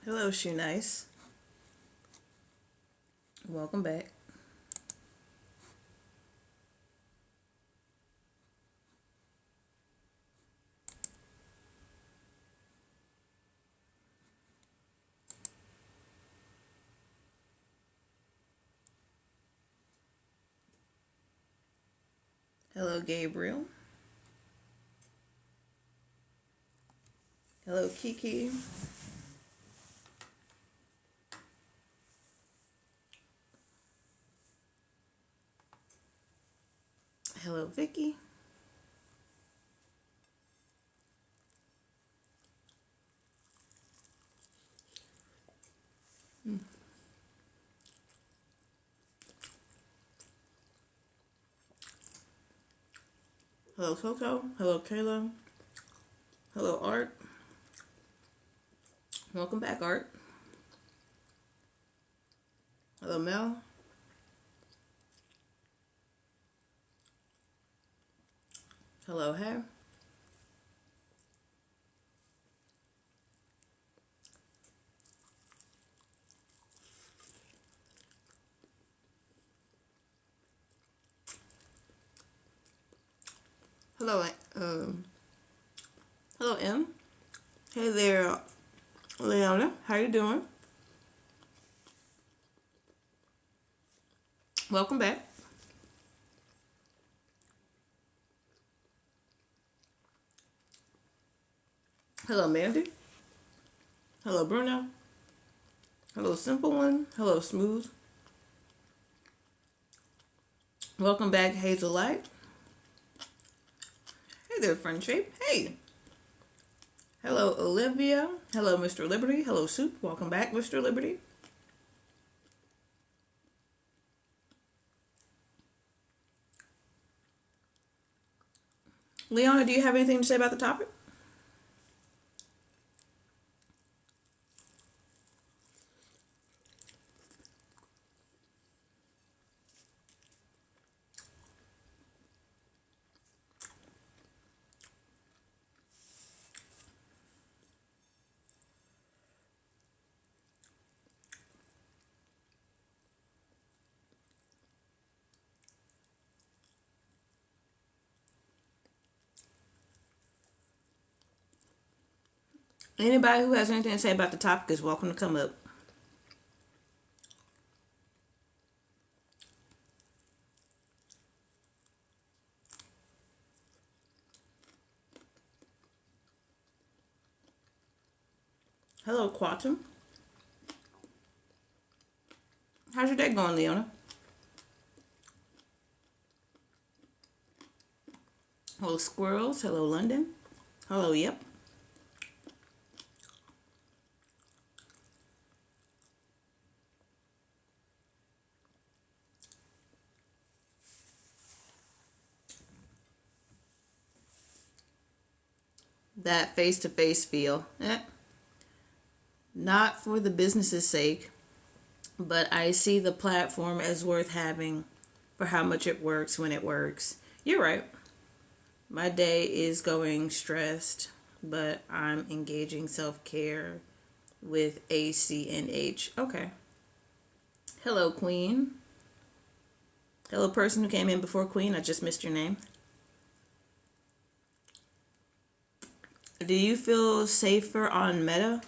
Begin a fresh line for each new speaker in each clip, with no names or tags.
Hello, Shoe Nice. Welcome back. Hello, Gabriel. Hello, Kiki. Hello, Vicky. Hello, Coco. Hello, Kayla. Hello, Art. Welcome back, Art. Hello, Mel. Hello, Hay. Hello, hello, M. Hey there, Leona. How you doing? Welcome back. Hello, Mandy. Hello, Bruno. Hello, Simple One. Hello, Smooth. Welcome back, Hazel Light. Hey there, Friend Shape. Hey. Hello, Olivia. Hello, Mr. Liberty. Hello, Soup. Welcome back, Mr. Liberty. Leona, do you have anything to say about the topic? Anybody who has anything to say about the topic is welcome to come up. Hello, Quantum. How's your day going, Leona? Hello, Squirrels. Hello, London. Hello, Yep. That face to face feel. Not for the business's sake, but I see the platform as worth having for how much it works when it works. You're right. My day is going stressed, but I'm engaging self care with ACNH. Okay. Hello, Queen. Hello, person who came in before Queen. I just missed your name. Do you feel safer on Meta?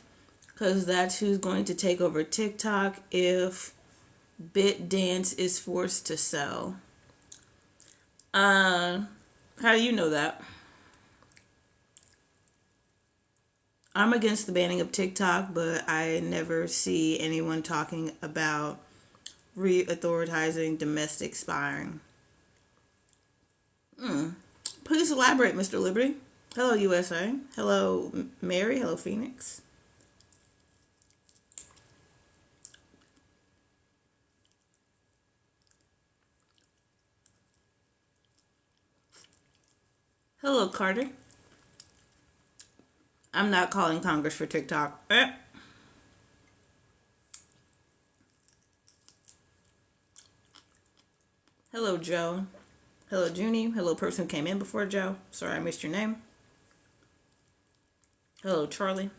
Because that's who's going to take over TikTok if BitDance is forced to sell. How do you know that? I'm against the banning of TikTok, but I never see anyone talking about re-authorizing domestic spying. Please elaborate, Mr. Liberty. Hello, USA. Hello, Mary. Hello, Phoenix. Hello, Carter. I'm not calling Congress for TikTok. Hello, Joe. Hello, Junie. Hello, person who came in before Joe. Sorry I missed your name. Hello, Charlie.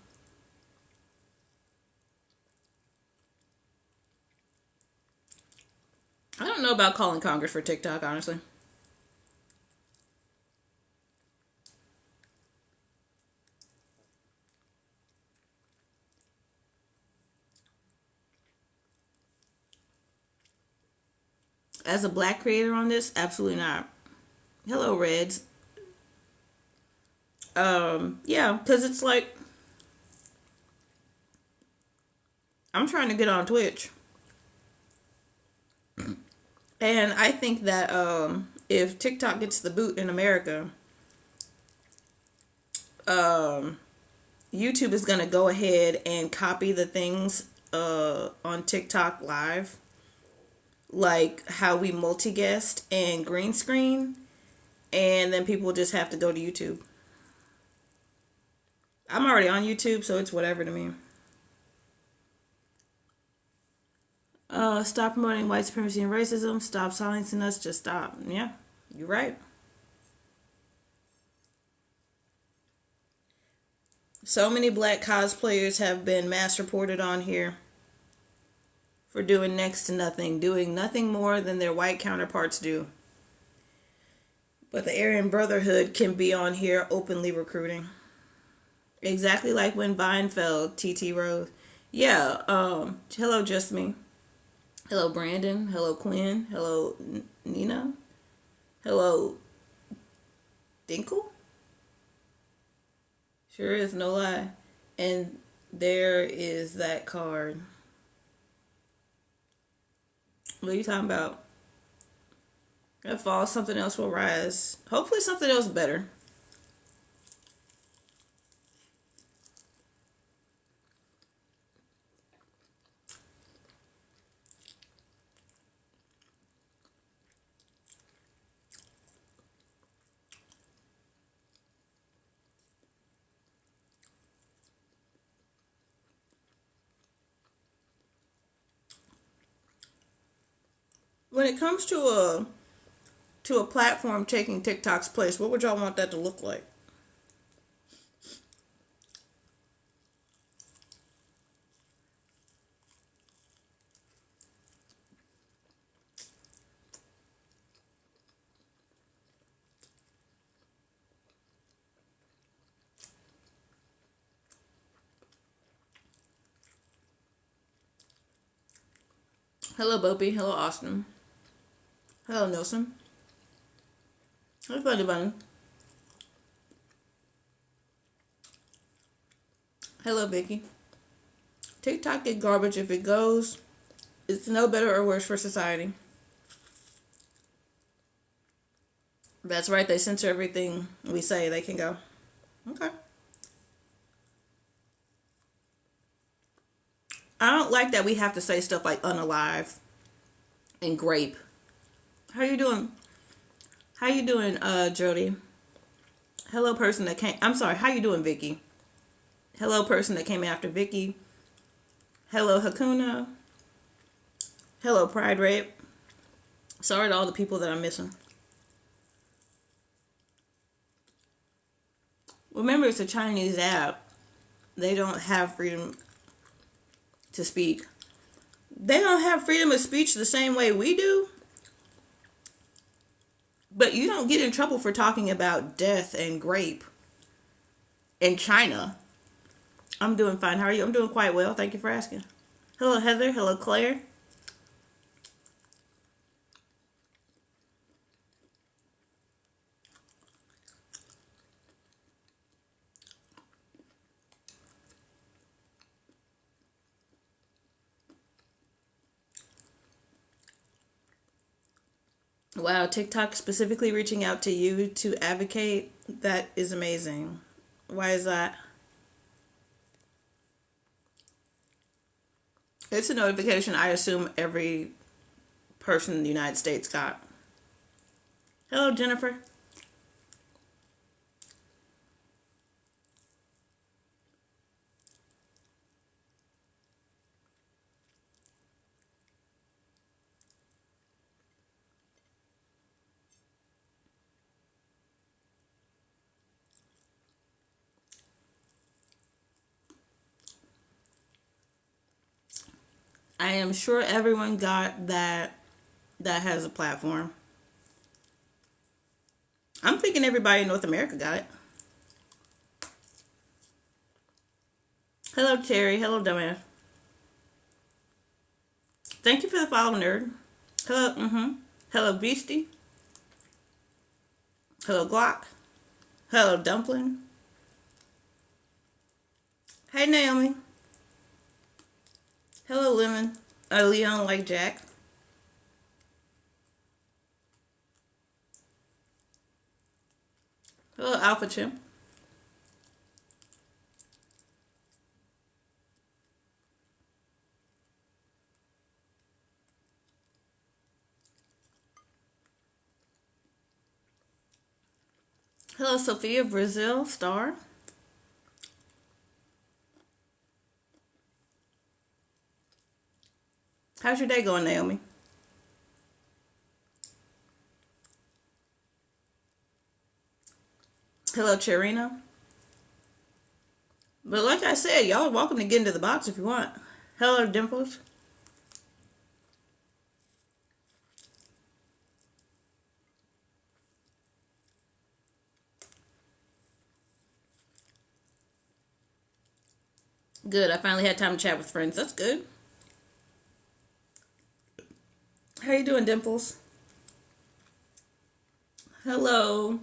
about calling Congress for TikTok, honestly. As a black creator on this, absolutely not. Hello, Reds. Yeah, because it's like I'm trying to get on Twitch, and I think that if TikTok gets the boot in America, um, YouTube is gonna go ahead and copy the things on TikTok live, like how we multi guest and green screen, and then people just have to go to YouTube. I'm already on YouTube, so it's whatever to me. Stop promoting white supremacy and racism. Stop silencing us. Just stop. Yeah, you're right. So many black cosplayers have been mass reported on here for doing next to nothing, doing nothing more than their white counterparts do. But the Aryan Brotherhood can be on here openly recruiting. Exactly like when Vine fell, TT Rose. Yeah, hello, Just Me. Hello, Brandon. Hello, Quinn. Hello, Nina. Hello, Dinkle. Sure is, no lie. And there is that card. What are you talking about? If fall, something else will rise. Hopefully, something else better. When it comes to a platform taking TikTok's place, what would y'all want that to look like? Hello, Bopey. Hello, Austin. Hello, Nelson. Hello, Funny Bunny. Hello, Vicky. TikTok is garbage if it goes. It's no better or worse for society. That's right. They censor everything we say. They can go. Okay. I don't like that we have to say stuff like unalive and grape. How you doing? How you doing, Jody? Hello, person that came. I'm sorry. How you doing, Vicky? Hello, person that came after Vicky. Hello, Hakuna. Hello, Pride Rape. Sorry to all the people that I'm missing. Remember, it's a Chinese app. They don't have freedom to speak. They don't have freedom of speech the same way we do. But you don't get in trouble for talking about death and grape in China. I'm doing fine. How are you? I'm doing quite well. Thank you for asking. Hello, Heather. Hello, Claire. Wow, TikTok specifically reaching out to you to advocate. That is amazing. Why is that? It's a notification I assume every person in the United States got. Hello, Jennifer. I am sure everyone got that that has a platform. I'm thinking everybody in North America got it. Hello, Terry. Hello, dumbass. Thank you for the follow, nerd. Hello, Hello, Beastie. Hello, Glock. Hello, Dumpling. Hey, Naomi. Hello, Lemon. Leon like Jack. Hello, Alpha Chimp. Hello, Sophia Brazil Star. How's your day going, Naomi? Hello, Charina. But like I said, y'all are welcome to get into the box if you want. Hello, Dimples. Good. I finally had time to chat with friends. That's good. How you doing, Dimples? Hello,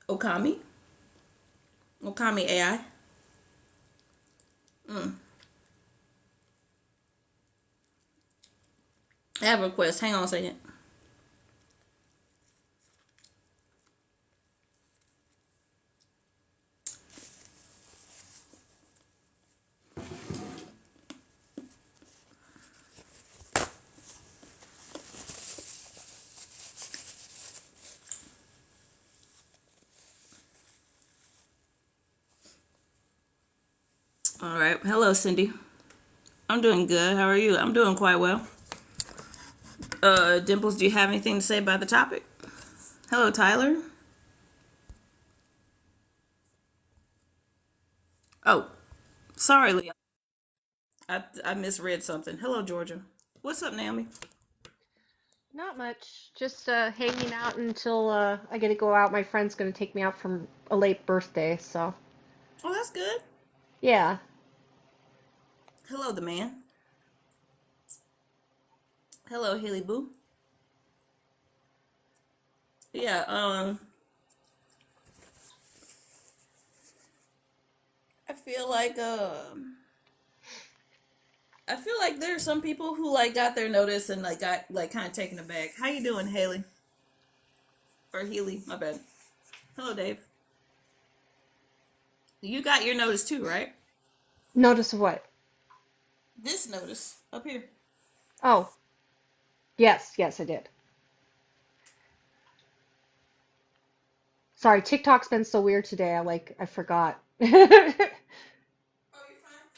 Okami. Okami AI. I have a request. Hang on a second. All right. Hello, Cindy. I'm doing good. How are you? I'm doing quite well. Dimples, do you have anything to say about the topic? Hello, Tyler. Oh, sorry, Leon. I misread something. Hello, Georgia. What's up, Naomi?
Not much. Just hanging out until I get to go out. My friend's gonna take me out for a late birthday, so
Oh, that's good.
yeah.
Hello, the man. Hello, Haley Boo. Yeah. I feel like I feel like there are some people who like got their notice and like got like kind of taken aback. How you doing, Haley? Or Healy? My bad. Hello, Dave. You got your notice too, right?
Notice what?
This notice up here.
Oh, yes, yes, I did. Sorry, TikTok's been so weird today. I forgot.
Oh, you're fine.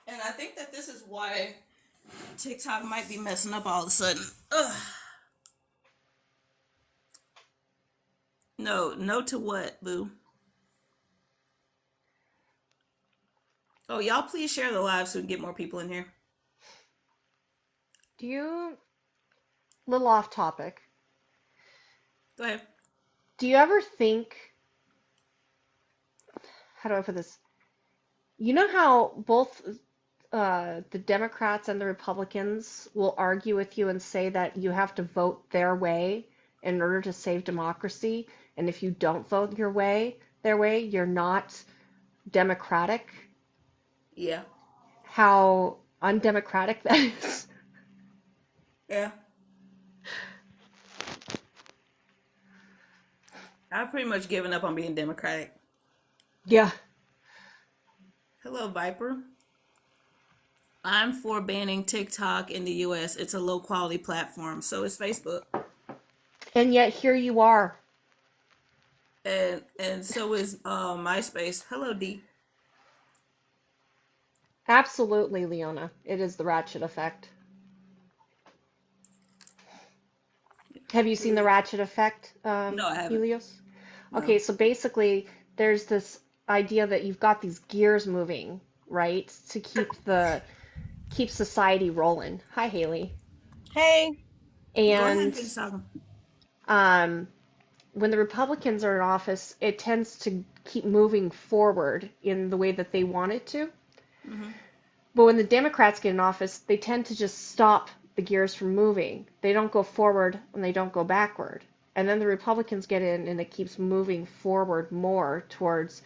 And I think that this is why TikTok might be messing up all of a sudden. Ugh. No, no to what, boo? Oh, y'all please share the live so we can get more people in here.
Do you, little off topic,
Go ahead.
do you ever think, how do I put this? You know how both the Democrats and the Republicans will argue with you and say that you have to vote their way in order to save democracy, and if you don't vote their way, you're not democratic.
Yeah.
How undemocratic that is.
Yeah. I've pretty much given up on being Democratic.
Yeah.
Hello, Viper. I'm for banning TikTok in the US. It's a low quality platform. So is Facebook.
And yet here you are.
And so is MySpace. Hello, D.
Absolutely, Leona. It is the ratchet effect. Have you seen the ratchet effect,
No, I haven't.
Helios?
No.
Okay, so basically, there's this idea that you've got these gears moving, right, to keep society rolling. Hi, Haley.
Hey,
Go ahead and
And
finish talking.
um, when the Republicans are in office, it tends to keep moving forward in the way that they want it to.
Mm-hmm.
But when the Democrats get in office, they tend to just stop the gears from moving. They don't go forward and they don't go backward. And then the Republicans get in and it keeps moving forward more towards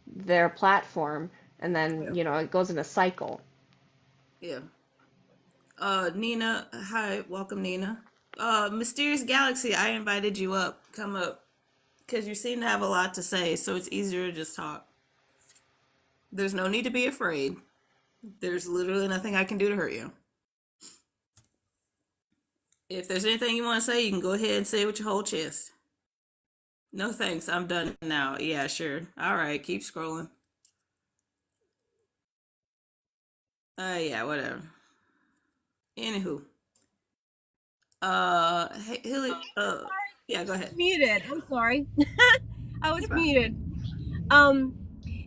their platform. And then,
Yeah.
it goes in a cycle.
Yeah. Nina, hi, welcome, Nina. Mysterious Galaxy, I invited you up. Come up. Because you seem to have a lot to say, so it's easier to just talk. There's no need to be afraid. There's literally nothing I can do to hurt you. If there's anything you want to say, you can go ahead and say it with your whole chest. No thanks, I'm done now. Yeah, sure. Alright, keep scrolling. Yeah, whatever. Anywho. Hey, Hilly, yeah, go ahead.
muted. I'm sorry. I was
You're fine.
muted. Um,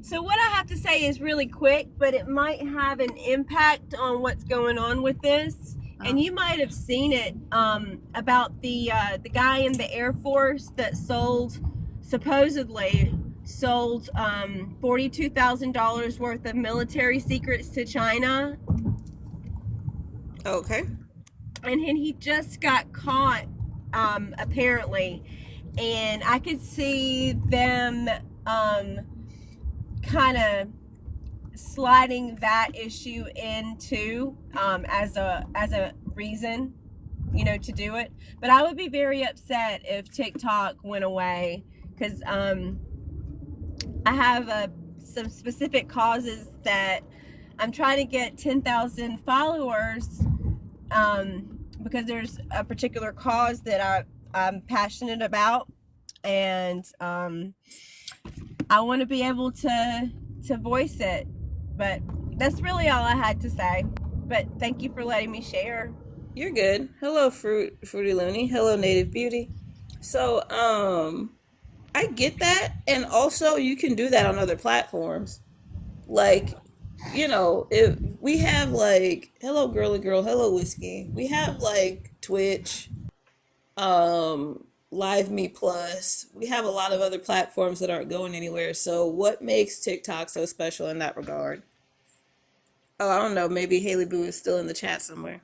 so what I have to say is really quick, but it might have an impact on what's going on with this.
Uh,
And you might have seen it about the guy in the Air Force that supposedly sold $42,000 worth of military secrets to China,
okay.
and he just got caught apparently, and I could see them kind of sliding that issue into as a reason, to do it. But I would be very upset if TikTok went away, because I have some specific causes that I'm trying to get 10,000 followers, because there's a particular cause that I'm passionate about, and I want to be able to voice it. But that's really all I had to say. But thank you for letting me share.
You're good. Hello, Fruity Looney. Hello, Native Beauty. So, I get that, and also you can do that on other platforms. Like, if we have like, hello, girly girl, hello, whiskey. We have like Twitch, Live Me Plus. We have a lot of other platforms that aren't going anywhere. So, what makes TikTok so special in that regard? Oh, I don't know. Maybe Haley Boo is still in the chat somewhere.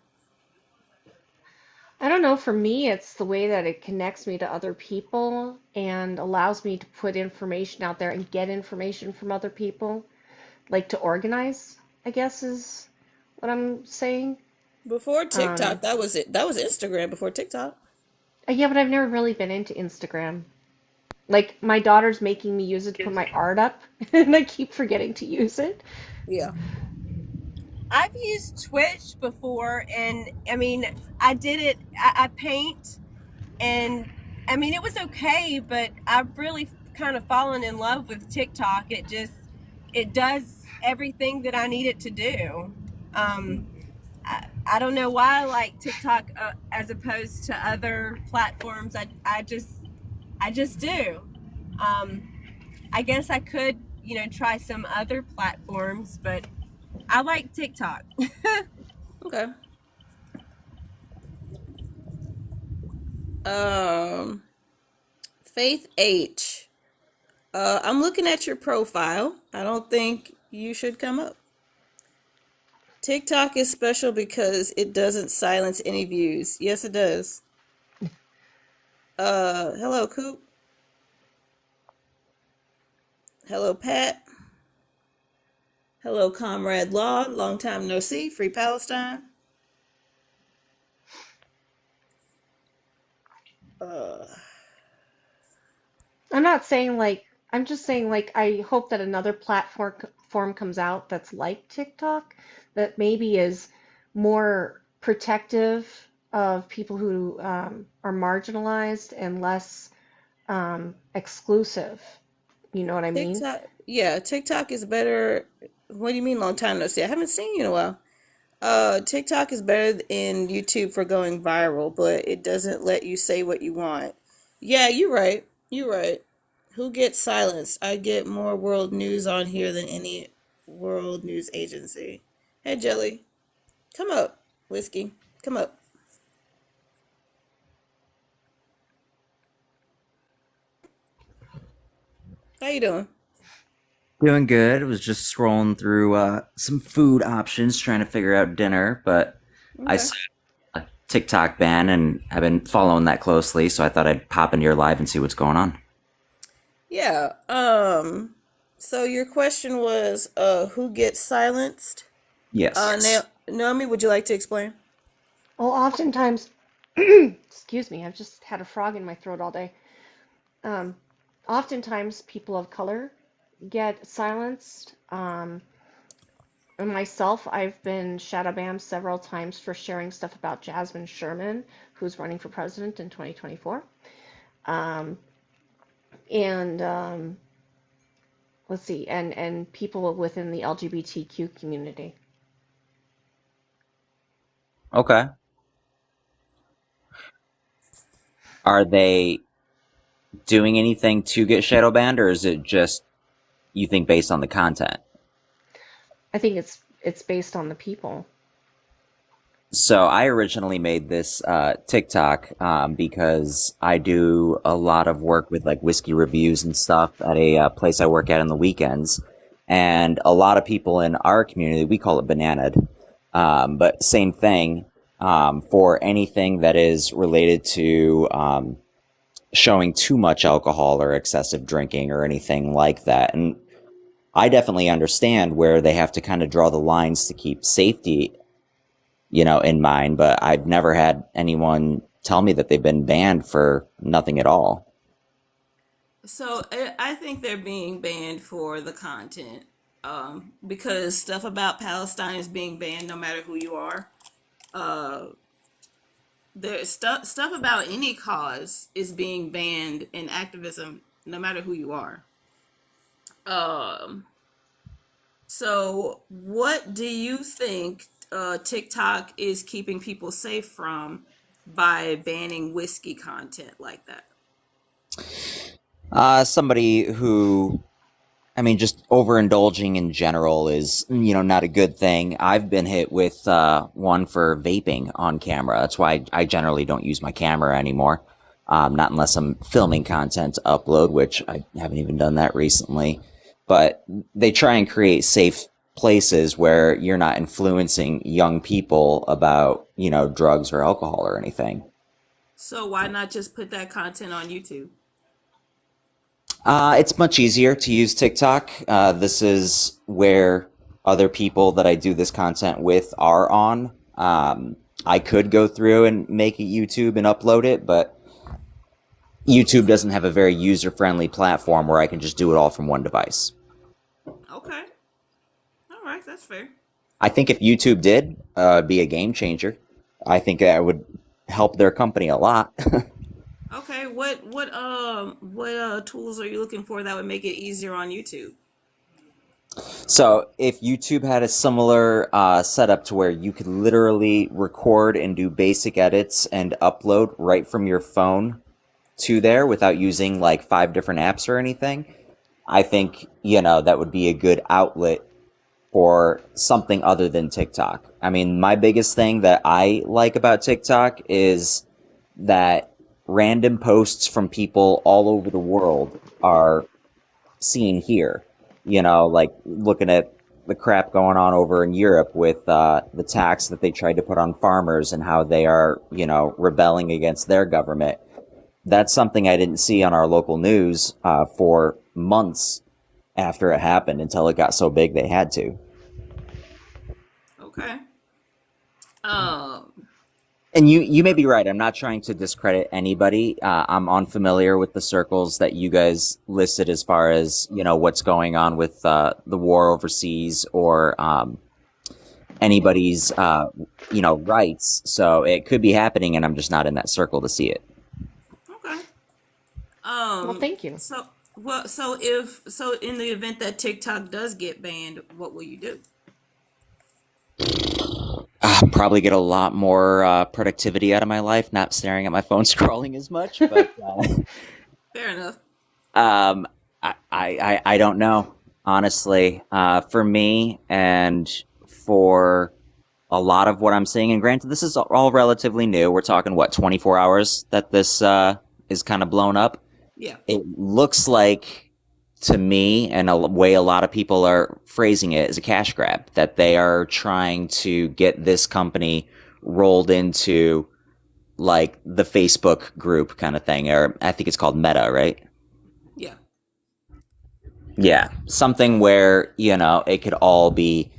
I don't know, for me, it's the way that it connects me to other people and allows me to put information out there and get information from other people, like to organize, I guess is what I'm saying.
Before TikTok,
Um,
that was it. That was Instagram before TikTok.
yeah, but I've never really been into Instagram. Like my daughter's making me use it to put my art up, and I keep forgetting to use it.
Yeah.
I've used Twitch before, and I mean, I did it. I paint, and I mean, it was okay, but I've really kind of fallen in love with TikTok. It does everything that I need it to do. I don't know why I like TikTok as opposed to other platforms. I just do. Um, I guess I could, try some other platforms, but I like TikTok.
Okay. Um, Faith H. I'm looking at your profile. I don't think you should come up. TikTok is special because it doesn't silence any views. Yes, it does. Hello, Coop. Hello, Pat. Hello, Comrade Law. Long time no see. Free Palestine. Uh,
I'm not saying like, I'm just saying like I hope that another platform form comes out that's like TikTok that maybe is more protective of people who are marginalized and less exclusive. You know what I mean?
TikTok. Yeah, TikTok is better. What do you mean long time no see? I haven't seen you in a while. TikTok is better than YouTube for going viral, but it doesn't let you say what you want. Yeah, you're right. You're right. Who gets silenced? I get more world news on here than any world news agency. Hey, Jelly, come up. Whiskey, come up. How you doing?
Doing good. Was just scrolling through some food options, trying to figure out dinner, but I
Okay.
saw a TikTok ban and I've been following that closely, so I thought I'd pop into your live and see what's going on.
Yeah. So your question was, who gets silenced?
Yes.
Naomi, would you like to explain?
Well, oftentimes, excuse me, I've just had a frog in my throat all day. Um, Oftentimes, people of color get silenced. And myself, I've been shadow banned several times for sharing stuff about Jasmine Sherman, who's running for president in 2024. Um, and let's see, and people within the LGBTQ community.
Okay. Are they doing anything to get shadow banned, or is it just you think based on the content?
I think it's based on the people.
So I originally made this TikTok because I do a lot of work with like whiskey reviews and stuff at a place I work at on the weekends, and a lot of people in our community we call it bananaed, but same thing for anything that is related to showing too much alcohol or excessive drinking or anything like that. And I definitely understand where they have to kind of draw the lines to keep safety in mind, but I've never had anyone tell me that they've been banned for nothing at all.
So I think they're being banned for the content, because stuff about Palestine is being banned no matter who you are. Uh, there's stuff about any cause is being banned in activism no matter who you are. Um, so what do you think TikTok is keeping people safe from by banning whiskey content like that?
Somebody who, I mean, just overindulging in general is, not a good thing. I've been hit with one for vaping on camera. That's why I generally don't use my camera anymore. Not unless I'm filming content to upload, which I haven't even done that recently. But they try and create safe places where you're not influencing young people about, drugs or alcohol or anything.
So why not just put that content on YouTube?
It's much easier to use TikTok. This is where other people that I do this content with are on. I could go through and make a YouTube and upload it, but YouTube doesn't have a very user-friendly platform where I can just do it all from one device.
Okay. All right, that's fair.
I think if YouTube did be a game changer, I think that would help their company a lot.
Okay, what tools are you looking for that would make it easier on YouTube?
So if YouTube had a similar setup to where you could literally record and do basic edits and upload right from your phone to there without using like 5 different apps or anything, I think, that would be a good outlet for something other than TikTok. I mean, my biggest thing that I like about TikTok is that random posts from people all over the world are seen here. Like looking at the crap going on over in Europe with the tax that they tried to put on farmers and how they are, rebelling against their government. That's something I didn't see on our local news for months after it happened until it got so big they had to.
Okay. Um,
And you may be right. I'm not trying to discredit anybody. I'm unfamiliar with the circles that you guys listed as far as, what's going on with the war overseas or anybody's, rights. So it could be happening and I'm just not in that circle to see it.
okay.
Well, thank you.
So in the event that TikTok does get banned, what will you do?
Probably get a lot more productivity out of my life, not staring at my phone scrolling as much. But
Fair enough.
Um, I don't know, honestly. For me and for a lot of what I'm seeing, and granted, this is all relatively new. We're talking, what, 24 hours that this is kind of blown up.
Yeah.
It looks like, to me, and a way a lot of people are phrasing it, is a cash grab, that they are trying to get this company rolled into like the Facebook group kind of thing, or I think it's called Meta, right?
Yeah.
Yeah, something where, it could all be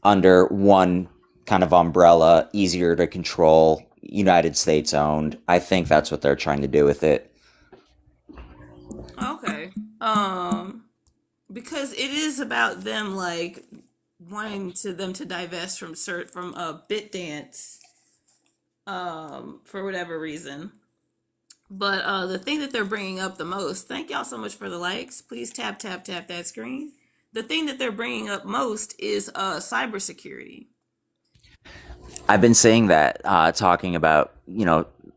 under one kind of umbrella, easier to control, United States owned. I think that's what they're trying to do with it.
Okay. Um, because it is about them like wanting to them to divest from Bit Dance for whatever reason. But the thing that they're bringing up the most, thank y'all so much for the likes. Please tap tap tap that screen. The thing that they're bringing up most is cybersecurity.
I've been seeing that, talking about,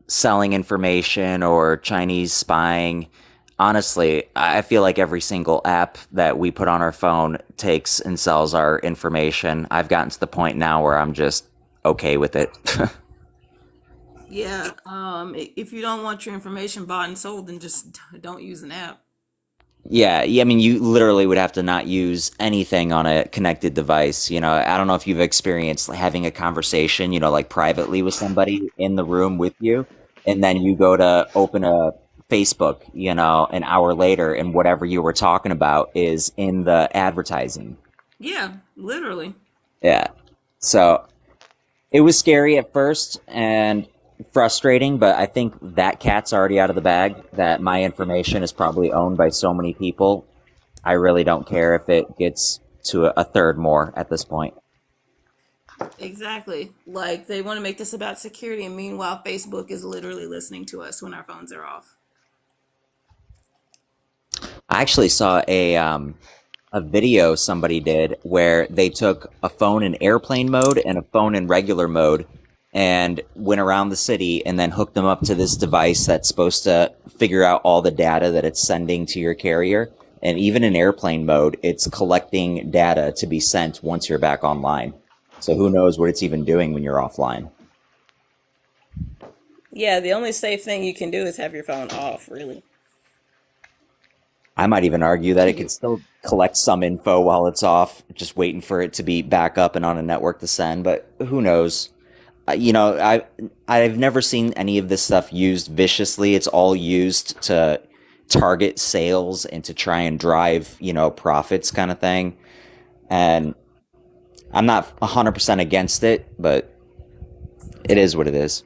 selling information or Chinese spying. Honestly, I feel like every single app that we put on our phone takes and sells our information. I've gotten to the point now where I'm just okay with it.
Yeah. If you don't want your information bought and sold, then just don't use an app.
Yeah, I mean, you literally would have to not use anything on a connected device. I don't know if you've experienced having a conversation, like privately with somebody in the room with you, and then you go to open a Facebook, an hour later, and whatever you were talking about is in the advertising.
Yeah, literally.
Yeah. So it was scary at first and frustrating, but I think that cat's already out of the bag, that my information is probably owned by so many people. I really don't care if it gets to a third more at this point.
Exactly. Like they want to make this about security, and meanwhile, Facebook is literally listening to us when our phones are off.
I actually saw a video somebody did where they took a phone in airplane mode and a phone in regular mode and went around the city and then hooked them up to this device that's supposed to figure out all the data that it's sending to your carrier. And even in airplane mode, it's collecting data to be sent once you're back online. So who knows what it's even doing when you're offline.
Yeah, the only safe thing you can do is have your phone off, really.
I might even argue that it could still collect some info while it's off, just waiting for it to be back up and on a network to send. But who knows? I've never seen any of this stuff used viciously. It's all used to target sales and to try and drive, profits kind of thing. And I'm not 100% against it, but it is what it is.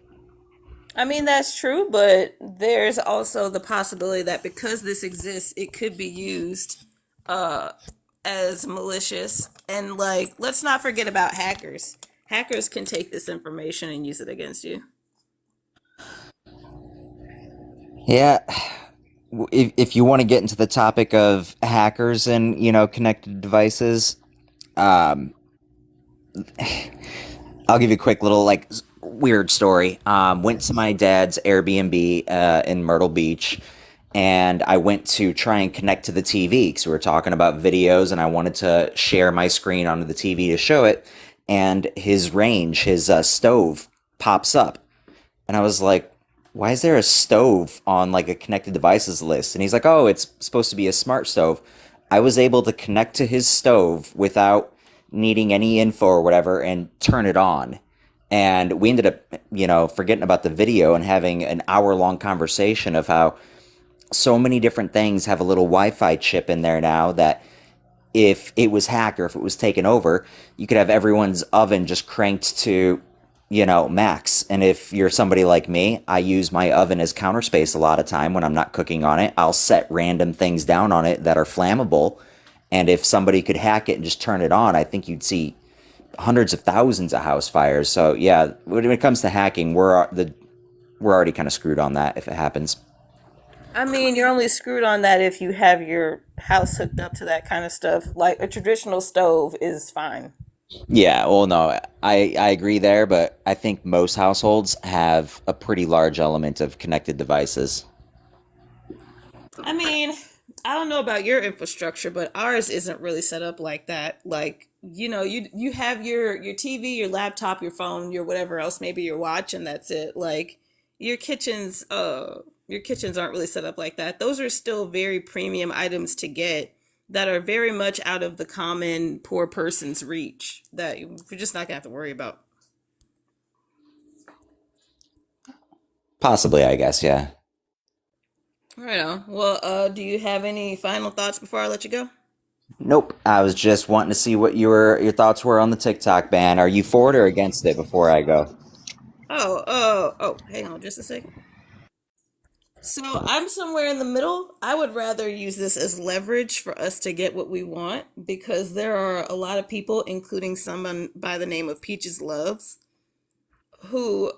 I mean, that's true, but there's also the possibility that because this exists, it could be used uh, as malicious. And, like, let's not forget about hackers. Hackers can take this information and use it against you.
Yeah. If you want to get into the topic of hackers and, connected devices, um, I'll give you a quick little like weird story. Went to my dad's Airbnb in Myrtle Beach, and I went to try and connect to the TV because we were talking about videos, and I wanted to share my screen onto the TV to show it. And his stove pops up, and I was like, "Why is there a stove on like a connected devices list?" And he's like, "Oh, it's supposed to be a smart stove." I was able to connect to his stove without needing any info or whatever and turn it on. And we ended up, forgetting about the video and having an hour long conversation of how so many different things have a little Wi-Fi chip in there now that if it was hacked or if it was taken over, you could have everyone's oven just cranked to, max. And if you're somebody like me, I use my oven as counter space a lot of time when I'm not cooking on it. I'll set random things down on it that are flammable. And if somebody could hack it and just turn it on, I think you'd see hundreds of thousands of house fires. So yeah, when it comes to hacking, we're already kind of screwed on that if it happens.
I mean, you're only screwed on that if you have your house hooked up to that kind of stuff. Like a traditional stove is fine.
Yeah, well, no, I agree there, but I think most households have a pretty large element of connected devices.
I mean, I don't know about your infrastructure, but ours isn't really set up like that. Like, you have your TV, your laptop, your phone, your whatever else, maybe your watch, and that's it. Like your kitchens, your kitchens aren't really set up like that. Those are still very premium items to get that are very much out of the common poor person's reach that you're just not gonna have to worry about.
Possibly, I guess, yeah.
Right on. Well, do you have any final thoughts before I let you go?
Nope. I was just wanting to see what your thoughts were on the TikTok ban. Are you for it or against it before I go?
Oh, hang on just a second. So I'm somewhere in the middle. I would rather use this as leverage for us to get what we want because there are a lot of people, including someone by the name of Peaches Loves, who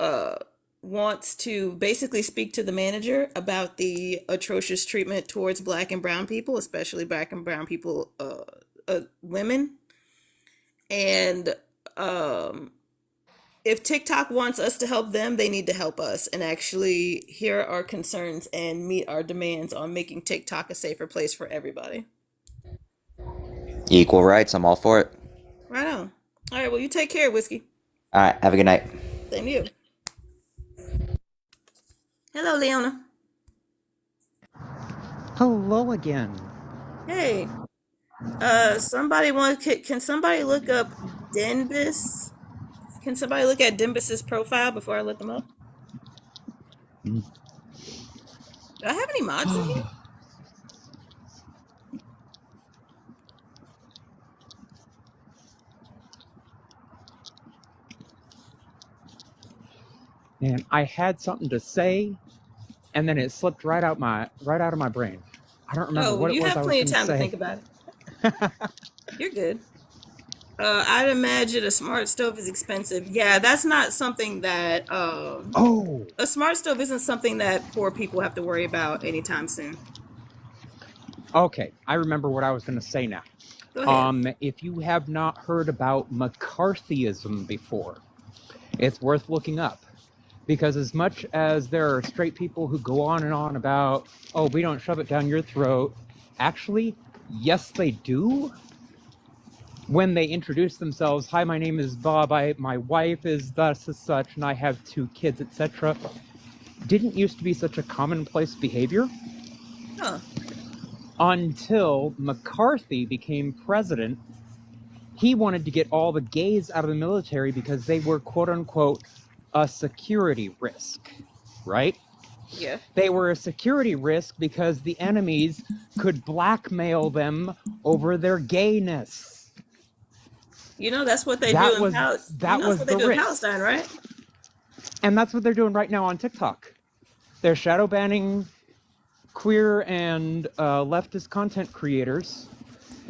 wants to basically speak to the manager about the atrocious treatment towards black and brown people, especially black and brown people, women. And um, if TikTok wants us to help them, they need to help us and actually hear our concerns and meet our demands on making TikTok a safer place for everybody.
Equal rights. I'm all for it.
Right on. All right, well, you take care, Whiskey.
All right. Have a good night.
Same to you. Hello, Leona.
Hello again.
Hey, somebody can somebody look up Denbis? Can somebody look at Denbis's profile before I let them up? Do I have any mods in here?
And I had something to say, and then it slipped right out of my brain. I don't remember
Oh,
what it
you
was
have
I was
plenty of
going to
time to
say.
think about it. You're good. I'd imagine a smart stove is expensive. Yeah, that's not something that
Oh,
a smart stove isn't something that poor people have to worry about anytime soon.
okay. I remember what I was going to say now.
Go ahead.
If you have not heard about McCarthyism before, it's worth looking up. Because as much as there are straight people who go on and on about, oh, we don't shove it down your throat, actually, yes, they do. When they introduce themselves, hi, my name is Bob, my wife is thus as such, and I have 2 kids, etc., didn't used to be such a commonplace behavior
Huh.
until McCarthy became president. He wanted to get all the gays out of the military because they were, quote unquote, a security risk, right?
Yeah.
They were a security risk because the enemies could blackmail them over their gayness.
That's what they do
That
in
was
That's what they
the
do in
risk.
Palestine, right?
And that's what they're doing right now on TikTok. They're shadow banning queer and leftist content creators,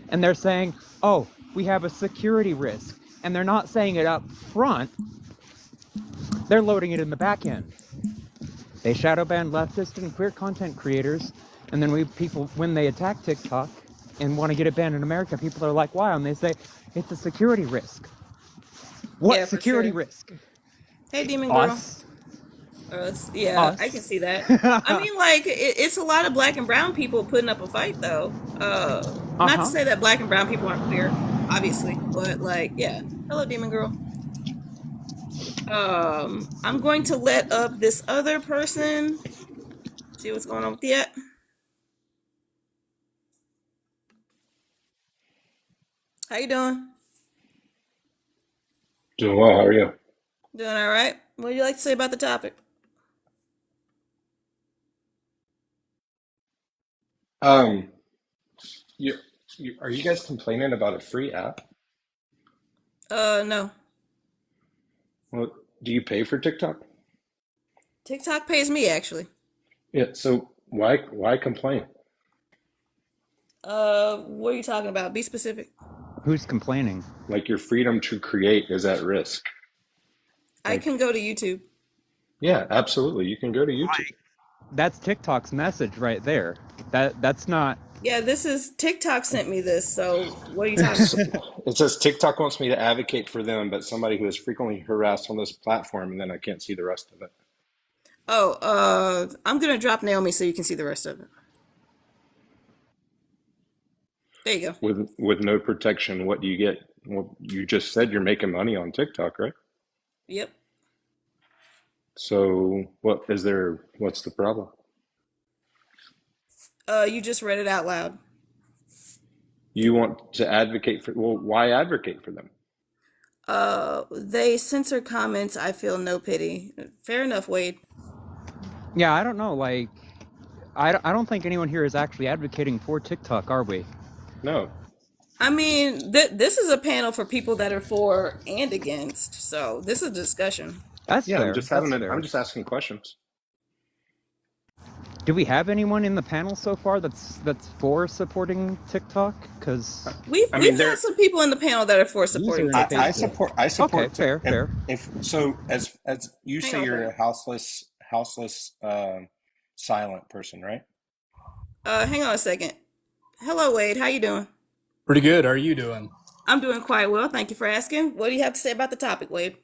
and they're saying, oh, we have a security risk. And they're not saying it up front, they're loading it in the back end. They shadow ban leftist and queer content creators, and then when they attack TikTok and want to get it banned in America, people are like, why? And they say, it's a security risk. What
Yeah, for
security
sure.
risk?
Hey, Demon Girl.
Us.
Yeah, I can
Us.
see that. I mean, like, it's a lot of black and brown people putting up a fight, though. Not to
Uh-huh.
say that black and brown people aren't queer, obviously, but like, yeah. Hello, Demon Girl. I'm going to let up this other person. See what's going on with that. How you doing?
Doing well. How are you?
Doing all right. What would you like to say about the topic?
Um, you, are you guys complaining about a free app?
No.
Well, do you pay for TikTok?
TikTok pays me actually.
Yeah. So why complain?
What are you talking about? Be specific.
Who's complaining?
Like your freedom to create is at risk.
I
Like,
can go to YouTube.
yeah, absolutely. You can go to YouTube.
Right. That's TikTok's message right there. That's not.
Yeah, this is TikTok sent me this. So what are you talking about?
It says TikTok wants me to advocate for them, but somebody who is frequently harassed on this platform, and then I can't see the rest of it.
Oh, I'm gonna drop Naomi so you can see the rest of it. There you go.
with no protection, what do you get? Well, you just said you're making money on TikTok, right?
Yep.
So what is there? What's the problem?
You just read it out loud.
You want to advocate for, well, why advocate for them?
They censor comments. I feel no pity. Fair enough, Wade.
Yeah, I don't know. Like, I don't think anyone here is actually advocating for TikTok, are we?
No.
I mean, this is a panel for people that are for and against. So this is a discussion.
That's
Yeah,
fair. That's
I'm
fair.
just asking questions.
Do we have anyone in the panel so far that's for supporting TikTok? Because
We've
I
we've
mean,
had some people in the panel that are for
These are
supporting
in
TikTok.
I
Facebook.
support
Okay, fair,
and
fair.
if so, as you
Hang
say,
on,
you're
Fred.
a houseless silent person, right?
Hang on a second. Hello, Wade. How you doing?
Pretty good. How are you doing?
I'm doing quite well. Thank you for asking. What do you have to say about the topic, Wade?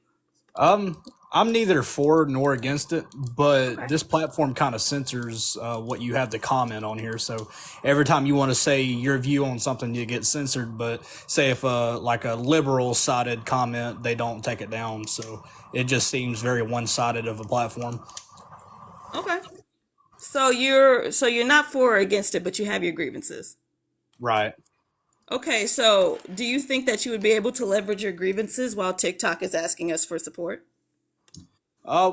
I'm neither for nor against it, but
Okay.
this platform kind of censors what you have to comment on here. So every time you want to say your view on something, you get censored. But say if like a liberal sided comment, they don't take it down. So it just seems very one sided of a platform.
Okay. So you're not for or against it, but you have your grievances.
Right.
Okay, so do you think that you would be able to leverage your grievances while TikTok is asking us for support?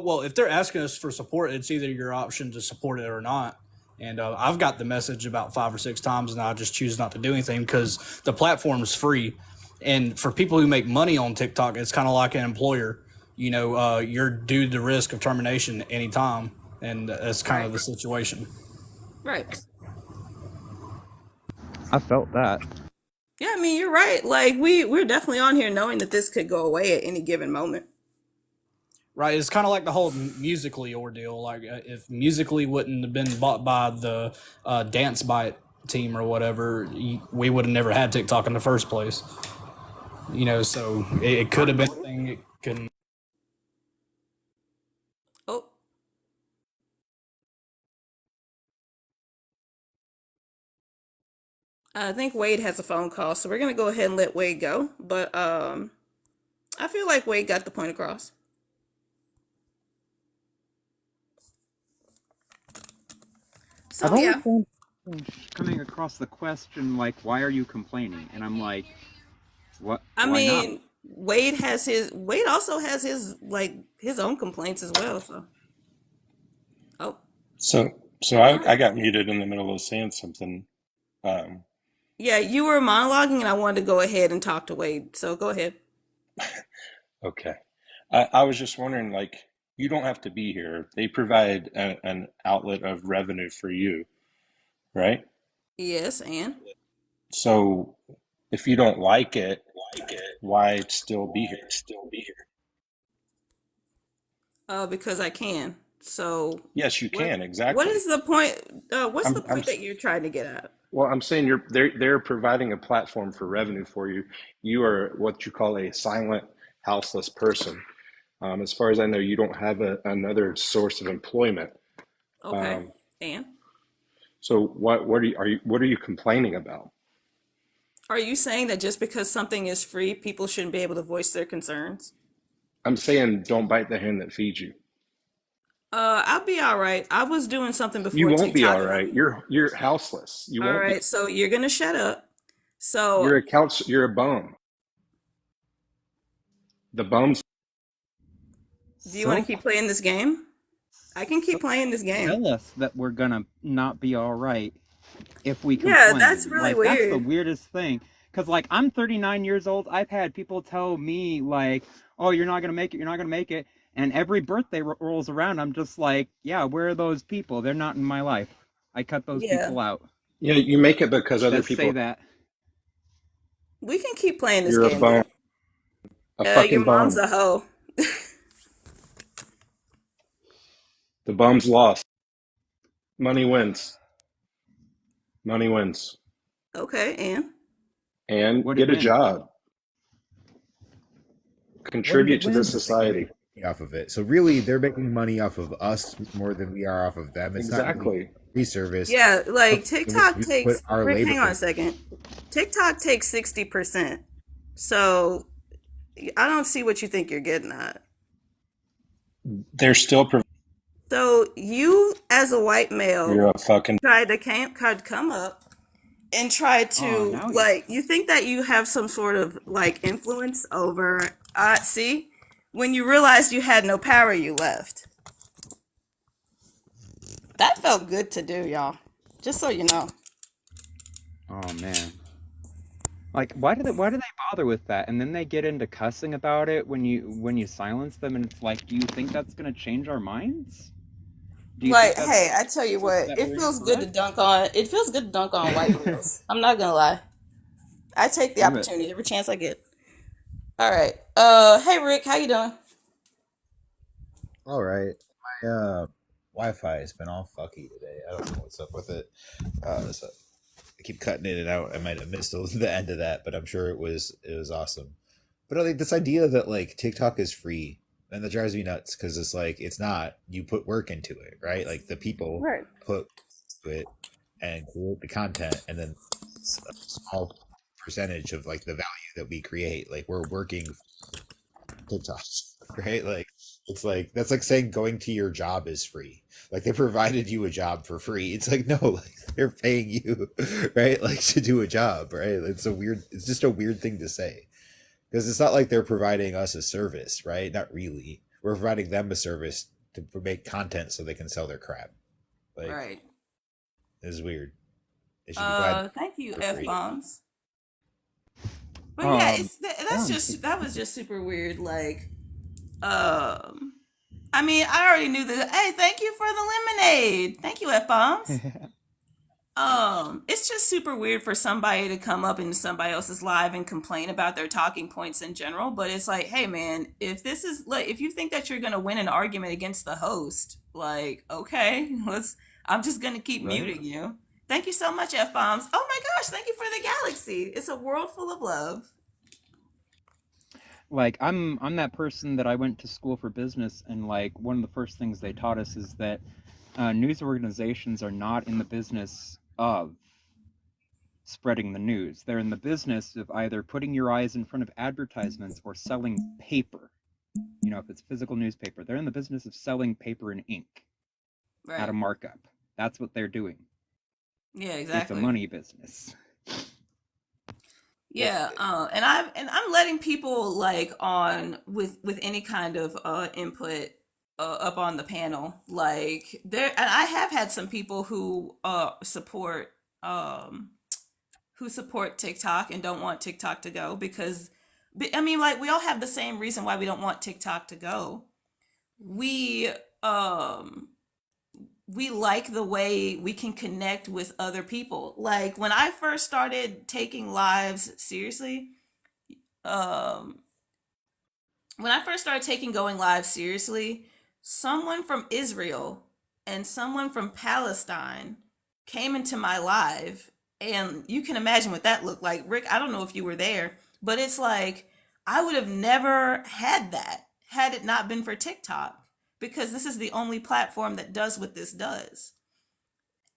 Well, if they're asking us for support, it's either your option to support it or not. And I've got the message about 5 or 6 times, and I just choose not to do anything because the platform is free. And for people who make money on TikTok, it's kind of like an employer. You're due to the risk of termination anytime, and that's kind of
Right.
the situation.
Right.
I felt that.
Yeah, I mean, you're right. Like we're definitely on here knowing that this could go away at any given moment.
Right, it's kind of like the whole Musically ordeal. Like if Musically wouldn't have been bought by the Dance Bite team or whatever, we would have never had TikTok in the first place. So it could have been a thing. It couldn't.
Oh, I think Wade has a phone call, so we're gonna go ahead and let Wade go. But I feel like Wade got the point across.
I've
So
always
yeah,
found coming across the question like, "Why are you complaining?" And I'm like, "What?
I
Why not?"
mean, Wade also has his like his own complaints as well. So oh,
So
never mind.
I got muted in the middle of saying something. Um,
Yeah, you were monologuing, and I wanted to go ahead and talk to Wade. So go ahead.
okay. I was just wondering, like, you don't have to be here. They provide an outlet of revenue for you, right?
Yes, and
So if you don't like it, why still be here?
because I can. So
Yes, you
what?
can,
What
exactly.
is the point? What's the
I'm
point that you're trying to get at?
well, I'm saying they're providing a platform for revenue for you. You are what you call a silent, houseless person. As far as I know, you don't have another source of employment.
Okay,
Um,
and
so what are you complaining about?
are you saying that just because something is free, people shouldn't be able to voice their concerns?
I'm saying don't bite the hand that feeds you.
I'll be all right. I was doing something
You
before
won't be
TikTok.
all right. You're houseless. You
All
won't be.
right, so you're gonna shut up.
You're
So
a couch. You're a bum. The bums.
do you want to
So
keep playing this game? I can
so
keep playing this game.
tell us that we're gonna not be all right if we
Yeah, that's
complain.
really
Like that's the
weird.
weirdest thing. Cause like I'm 39 years old. I've had people tell me like, "Oh, you're not gonna make it. You're not gonna make it." And every birthday rolls around, I'm just like, "Yeah, where are those people? They're not in my life. I cut those
Yeah,
people out
Yeah, you make it because other
that say
people.
that."
we can keep playing this
You're a
game
bum.
though.
A
Your
fucking
mom's
bum.
a hoe.
The bum's lost. Money wins. Money wins.
Okay, and
And
What
get a
again?
job.
What did
Contribute
it
to the
win? They're making
society.
money off of it. So really, they're making money off of us more than we are off of them. It's not really
Exactly.
free service.
Yeah, like
In which
TikTok
we put
takes,
our
Rick, hang on
labor.
a second. TikTok takes 60%. So I don't see what you think you're getting at.
They're still
So you, as a white male,
you're a fucking
tried to come up and try
Oh,
to
now you're
like you think that you have some sort of like influence over see when you realized you had no power, you left. That felt good to do, y'all. Just so you know.
Oh man. Like why do they bother with that? And then they get into cussing about it when you silence them, and it's like, do you think that's gonna change our minds? Do you
Like,
think
hey, I tell you what,
that
it
we're
feels good to
incorrect?
dunk on. It feels good to dunk on white males. I'm not gonna lie. I take the
Do it.
opportunity every chance I get. All right. Hey Rick, how you doing?
All right. My Wi-Fi has been all fucky today. I don't know what's up with it. So I keep cutting in and out. I might have missed the end of that, but I'm sure it was awesome. But I think this idea that like TikTok is free, and that drives me nuts because it's like it's not. You put work into it, right? Like the people
Right.
put into it and create the content, and then a small percentage of like the value that we create. Like we're working TikTok, right? Like it's like that's like saying going to your job is free. Like they provided you a job for free. It's like no, like they're paying you, right? Like to do a job, right? It's just a weird thing to say. Because it's not like they're providing us a service, right? Not really. We're providing them a service to make content so they can sell their crap. Like
Right.
it's weird. They should be glad
Thank you,
for
F
free.
bombs. But yeah,
Um, I
that's
don't
just
think
that was just super weird. Like, um, I mean, I already knew that. Hey, thank you for the lemonade. Thank you, F bombs. It's just super weird for somebody to come up into somebody else's live and complain about their talking points in general. But it's like, hey man, if this is like, if you think that you're gonna win an argument against the host, like, okay, let's. I'm just gonna keep
right?
muting you. Thank you so much, F bombs. Oh my gosh, thank you for the galaxy. It's a world full of love.
Like I'm that person that I went to school for business, and like one of the first things they taught us is that news organizations are not in the business of spreading the news. They're in the business of either putting your eyes in front of advertisements or selling paper. You know, if it's physical newspaper, they're in the business of selling paper and ink at a
Right.
markup. That's what they're doing.
Yeah,
It's a
exactly.
money business.
Yeah, and I'm letting people like on with any kind of input up on the panel. Like there, and I have had some people um who support TikTok and don't want TikTok to go because I mean, like we all have the same reason why we don't want TikTok to go. We um we like the way we can connect with other people. Like when I first started taking lives seriously, um when I first started taking going live seriously, someone from Israel and someone from Palestine came into my live, and you can imagine what that looked like. Rick, I don't know if you were there, but it's like I would have never had that had it not been for TikTok because this is the only platform that does what this does.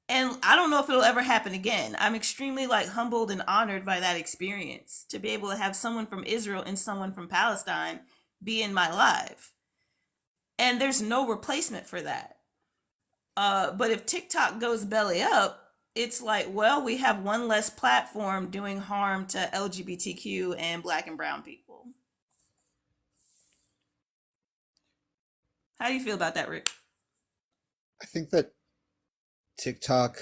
And I don't know if it'll ever happen again. I'm extremely like humbled and honored by that experience to be able to have someone from Israel and someone from Palestine be in my life. And there's no replacement for that. But if TikTok goes belly up, it's like, well, we have one less platform doing harm to LGBTQ and black and brown people. How do you feel about that, Rick?
I think that TikTok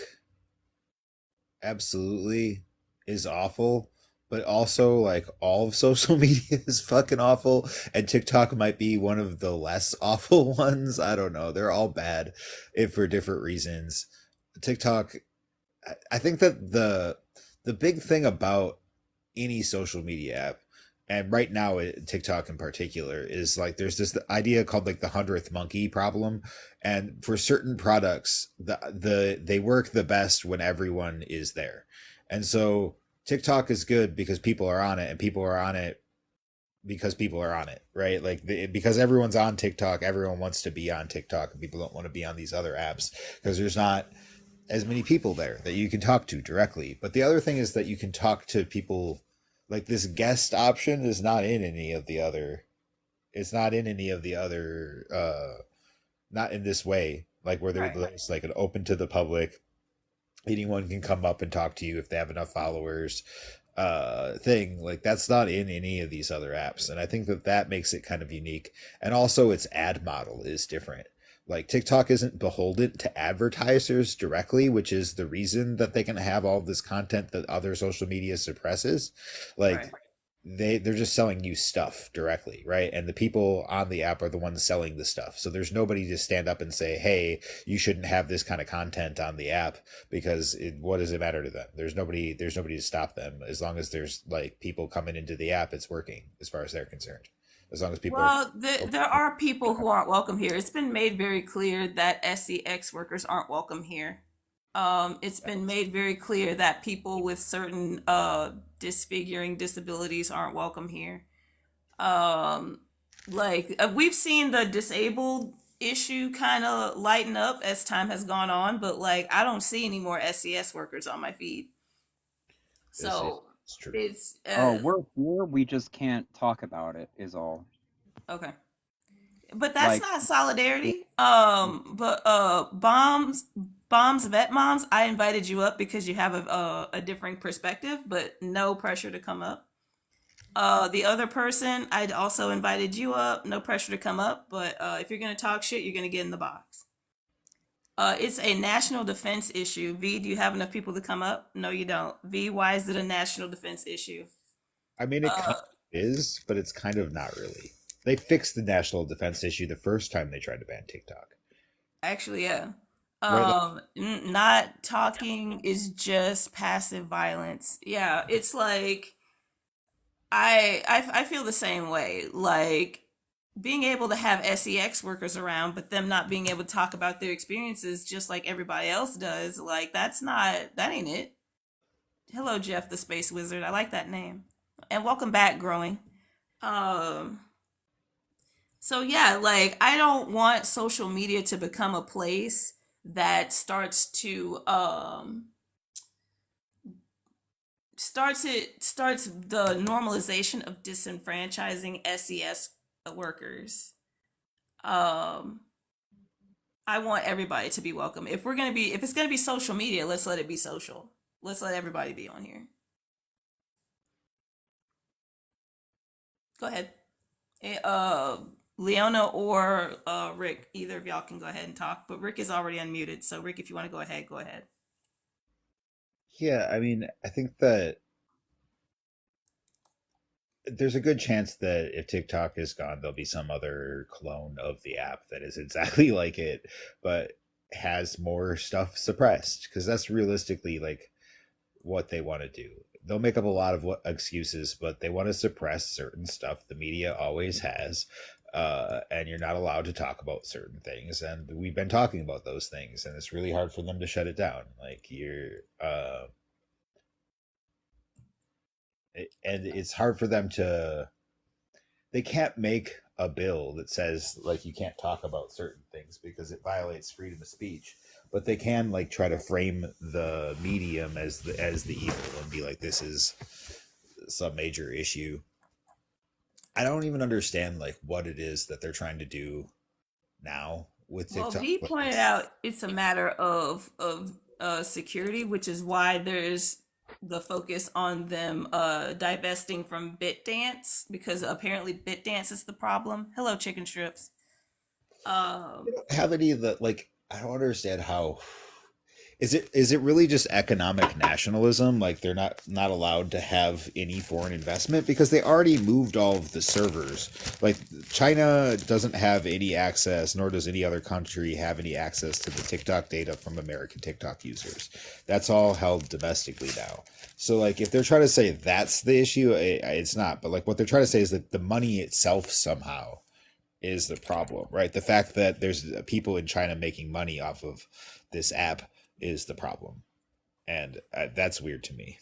absolutely is awful, but also like all of social media is fucking awful, and TikTok might be one of the less awful ones. I don't know. They're all bad if for different reasons. TikTok, I think that the big thing about any social media app, and right now TikTok in particular, is like there's this idea called like the 100th monkey problem, and for certain products they work the best when everyone is there. And so TikTok is good because people are on it, and people are on it because people are on it, right? Like because everyone's on TikTok, everyone wants to be on TikTok, and people don't want to be on these other apps because there's not as many people there that you can talk to directly. But the other thing is that you can talk to people, like this guest option is not in any of the other. It's not in any of the other. Not in this way, like where
Right.
there's like an open to the public. Anyone can come up and talk to you if they have enough followers. Thing like that's not in any of these other apps, and I think that makes it kind of unique. And also, its ad model is different. Like TikTok isn't beholden to advertisers directly, which is the reason that they can have all this content that other social media suppresses. Like
Right.
they're just selling you stuff directly, right? And the people on the app are the ones selling the stuff. So there's nobody to stand up and say, "Hey, you shouldn't have this kind of content on the app," because what does it matter to them? There's nobody to stop them. As long as there's like people coming into the app, it's working as far as they're concerned. As long as people are
Well, there are people who aren't welcome here. It's been made very clear that SCX workers aren't welcome here. It's been made very clear that people with certain disfiguring disabilities aren't welcome here. Um, we've seen the disabled issue kind of lighten up as time has gone on, but like I don't see any more SCS workers on my feed. So
it's true.
it's
Oh, we're here. We just can't talk about it. Is all.
okay. But that's
Like,
not solidarity. But bombs, vet moms. I invited you up because you have a differing perspective, but no pressure to come up. The other person, I'd also invited you up. No pressure to come up, but if you're gonna talk shit, you're gonna get in the box. It's a national defense issue. V, do you have enough people to come up? No, you don't. V, why is it a national defense issue?
I mean, it kind
Uh,
of is, but it's kind of not really. They fixed the national defense issue the first time they tried to ban TikTok.
Actually, yeah.
Right?
Not talking is just passive violence. Yeah, it's like I feel the same way. Like being able to have SEX workers around, but them not being able to talk about their experiences just like everybody else does. Like that ain't it. Hello, Jeff the Space Wizard. I like that name, and welcome back, Growing. Um. So yeah, like I don't want social media to become a place that starts the normalization of disenfranchising SES workers. Um I want everybody to be welcome. If it's gonna be social media, let's let it be social. Let's let everybody be on here. Go ahead. Leona or Rick, either of y'all can go ahead and talk. But Rick is already unmuted, so Rick, if you want to go ahead, go ahead.
Yeah, I mean, I think that there's a good chance that if TikTok is gone, there'll be some other clone of the app that is exactly like it, but has more stuff suppressed. Because that's realistically like what they want to do. They'll make up a lot of excuses, but they want to suppress certain stuff. The media always has, and you're not allowed to talk about certain things. And we've been talking about those things, and it's really hard for them to shut it down. Like and it's hard for them to. They can't make a bill that says like you can't talk about certain things because it violates freedom of speech, but they can like try to frame the medium as the evil and be like this is some major issue. I don't even understand like what it is that they're trying to do now with
Well,
TikTok.
V pointed out it's a matter of security, which is why there's the focus on them divesting from BitDance because apparently BitDance is the problem. Hello, chicken strips. Um,
Have any of the like I don't understand how is it really just economic nationalism? Like they're not allowed to have any foreign investment because they already moved all of the servers. Like China doesn't have any access, nor does any other country have any access to the TikTok data from American TikTok users. That's all held domestically now. So like if they're trying to say that's the issue, it's not. But like what they're trying to say is that the money itself somehow is the problem, right? The fact that there's people in China making money off of this app is the problem, and that's weird to me.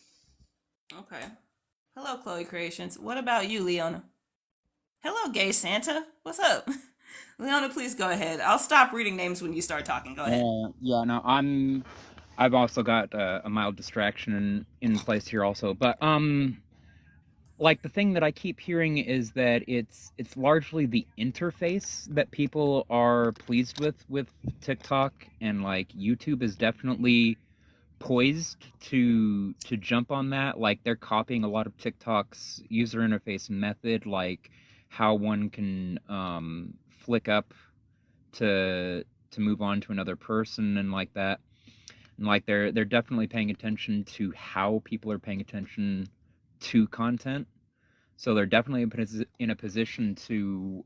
okay. Hello, Chloe Creations. What about you, Leona? Hello, Gay Santa. What's up? Leona, please go ahead. I'll stop reading names when you start talking. Go ahead.
yeah, no, I've also got a mild distraction in place here also, but like the thing that I keep hearing is that it's largely the interface that people are pleased with TikTok, and like YouTube is definitely poised to jump on that. Like they're copying a lot of TikTok's user interface method, like how one can flick up to move on to another person and like that. And like they're definitely paying attention to how people are paying attention to content. So they're definitely in a position to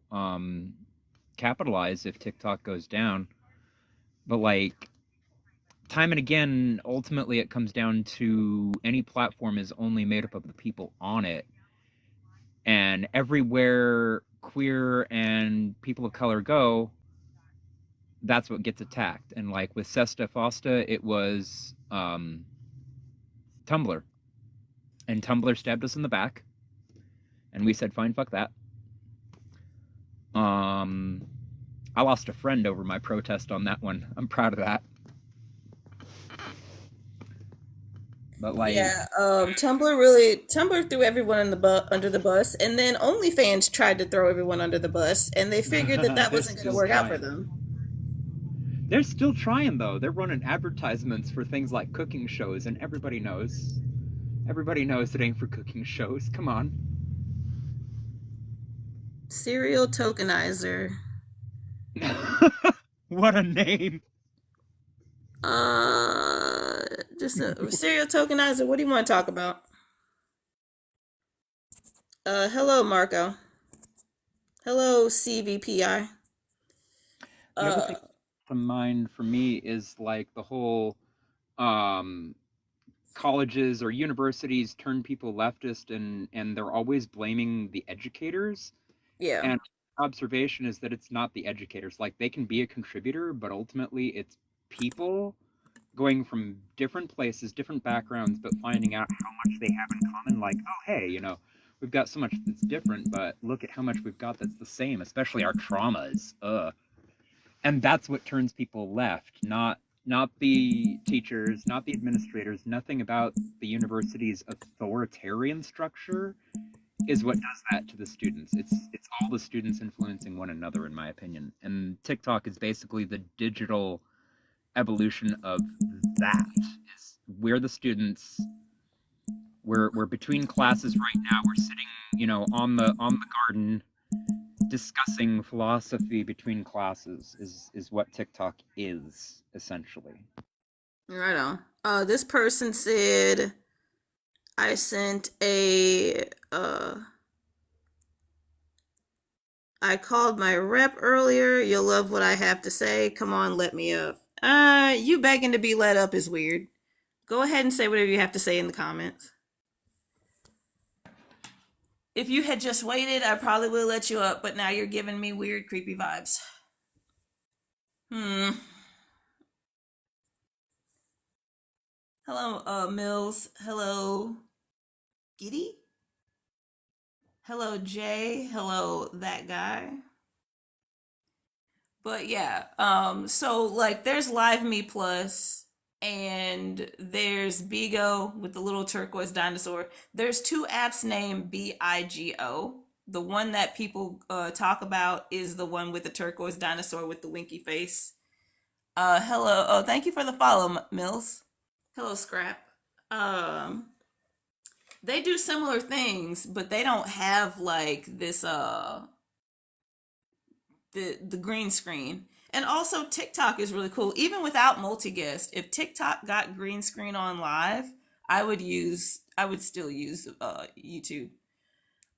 capitalize if TikTok goes down. But like time and again, ultimately it comes down to any platform is only made up of the people on it. And everywhere queer and people of color go, that's what gets attacked. And like with Sesta Fosta, it was Tumblr. And Tumblr stabbed us in the back. And we said, fine, fuck that. I lost a friend over my protest on that one. I'm proud of that. But like,
Yeah, Tumblr threw everyone in the under the bus, and then OnlyFans tried to throw everyone under the bus, and they figured that wasn't going to work out for them.
They're still trying though. They're running advertisements for things like cooking shows, and everybody knows. Everybody knows it ain't for cooking shows. Come on.
Serial tokenizer.
What a name.
Just a serial tokenizer. What do you want to talk about? Hello, Marco. Hello, CVPI.
The other thing to mind for me is like the whole colleges or universities turn people leftist, and they're always blaming the educators.
Yeah.
And observation is that it's not the educators. Like they can be a contributor, but ultimately it's people going from different places, different backgrounds, but finding out how much they have in common. Like, oh, hey, you know, we've got so much that's different, but look at how much we've got that's the same, especially our traumas. And that's what turns people left, not the teachers, not the administrators. Nothing about the university's authoritarian structure is what does that to the students. It's all the students influencing one another, in my opinion. And TikTok is basically the digital evolution of that. Is we're the students. We're between classes right now. We're sitting, you know, on the garden discussing philosophy between classes is what TikTok is essentially.
Right on. This person said I sent I called my rep earlier. You'll love what I have to say. Come on, let me up. You begging to be let up is weird. Go ahead and say whatever you have to say in the comments. If you had just waited, I probably would have let you up, but now you're giving me weird, creepy vibes. Hello, Mills. Hello, Giddy. Hello, Jay. Hello, that guy. But yeah, so like there's Live Me Plus and there's Bigo with the little turquoise dinosaur. There's two apps named BIGO. The one that people talk about is the one with the turquoise dinosaur with the winky face. Hello. Oh, thank you for the follow, Mills. Hello, Scrap. They do similar things, but they don't have like this the green screen. And also TikTok is really cool. Even without multi-guest, if TikTok got green screen on live, I would still use YouTube.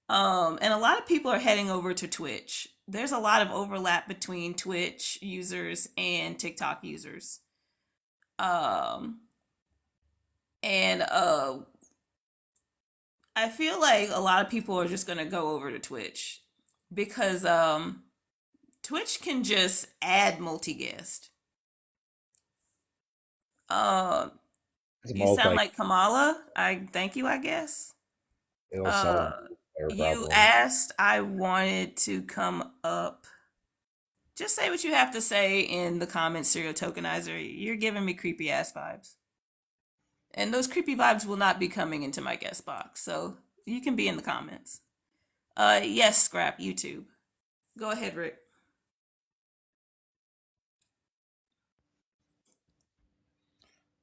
And a lot of people are heading over to Twitch. There's a lot of overlap between Twitch users and TikTok users. And I feel like a lot of people are just gonna go over to Twitch because Twitch can just add multi-guest. You sound like Kamala. I thank you, I guess. You asked, I wanted to come up. Just say what you have to say in the comments, serial tokenizer. You're giving me creepy ass vibes. And those creepy vibes will not be coming into my guest box, so you can be in the comments. Yes, Scrap, YouTube. Go ahead, Rick.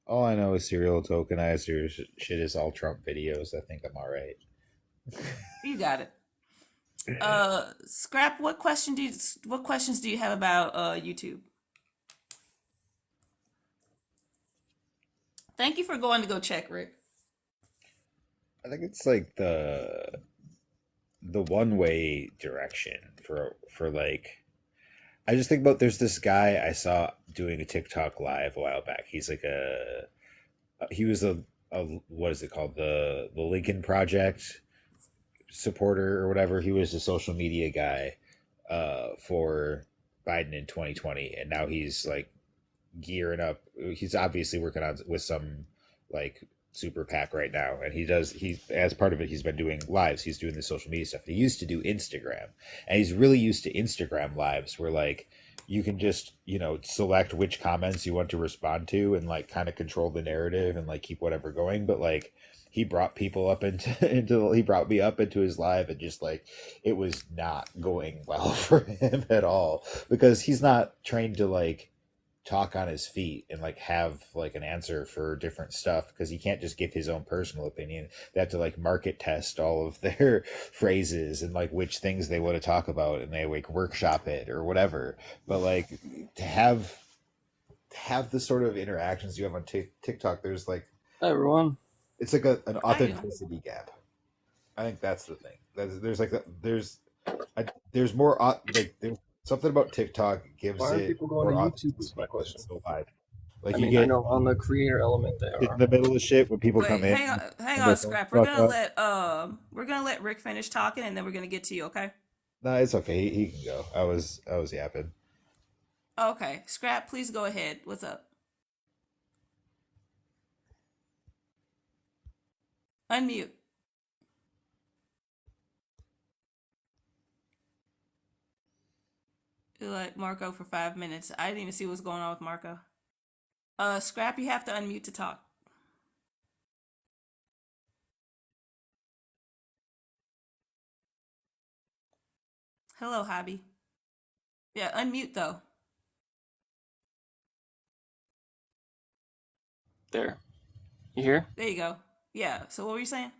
All I know is serial tokenizer shit is all Trump videos. I think I'm all right.
You got it. Scrap, what questions do you have about YouTube? Thank you for going to go check, Rick.
I think it's like the one way direction for like I just think about there's this guy I saw doing a TikTok live a while back. He's like he was a what is it called, the Lincoln Project supporter or whatever. He was a social media guy for Biden in 2020, and now he's like gearing up. He's obviously working on with some like super PAC right now, and he as part of it he's been doing lives. He's doing the social media stuff. He used to do Instagram, and he's really used to Instagram lives where like you can just select which comments you want to respond to and like kind of control the narrative and like keep whatever going. But like he brought people up into he brought me up into his live, and just like it was not going well for him at all, because he's not trained to like talk on his feet and like have like an answer for different stuff, because he can't just give his own personal opinion. They have to like market test all of their phrases and like which things they want to talk about, and they like workshop it or whatever. But like to have the sort of interactions you have on TikTok, there's like
Hi everyone.
it's like an authenticity gap. I think that's the thing. There's more like there's something about TikTok gives
Why aren't
it
people going to
more
YouTube is my question.
so live. Like
I
you
mean, I
get
know on the creator element they
in
are.
the middle of shit when people
Wait,
come in.
hang
and
on,
they
Scrap.
fuck
We're gonna let Rick finish talking, and then we're gonna get to you. Okay?
No, it's okay. He can go. I was yapping.
Okay, Scrap. Please go ahead. What's up? Unmute. You let Marco for 5 minutes. I didn't even see what's going on with Marco. Scrap, you have to unmute to talk. Hello, Hobby. Yeah, unmute though.
There. You hear?
There you go. Yeah. So what were you saying?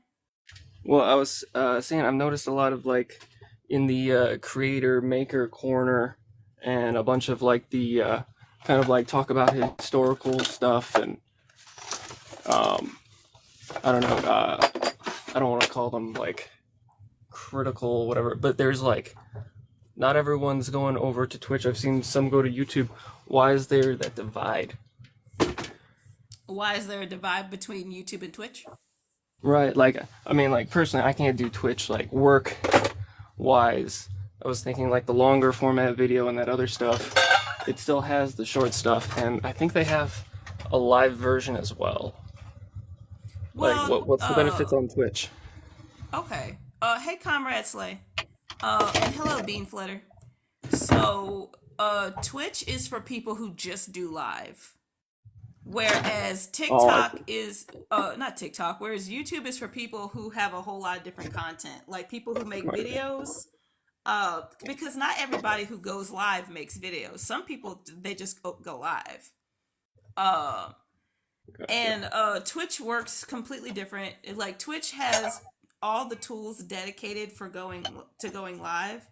Well, I was saying I've noticed a lot of like in the creator maker corner and a bunch of like the kind of like talk about historical stuff and I don't know, I don't want to call them like critical whatever, but there's like not everyone's going over to Twitch. I've seen some go to YouTube. Why is there that divide?
Why is there a divide between YouTube and Twitch?
Right, like I mean, like personally, I can't do Twitch like work wise. I was thinking like the longer format video and that other stuff. It still has the short stuff, and I think they have a live version as well.
Well,
like, what's the benefits on Twitch?
Okay. Hey, Comrade Slay. And hello, Bean Flutter. So, Twitch is for people who just do live. Whereas TikTok is not TikTok. Whereas YouTube is for people who have a whole lot of different content, like people who make videos. Because not everybody who goes live makes videos. Some people they just go live. And Twitch works completely different. Like Twitch has all the tools dedicated for going live,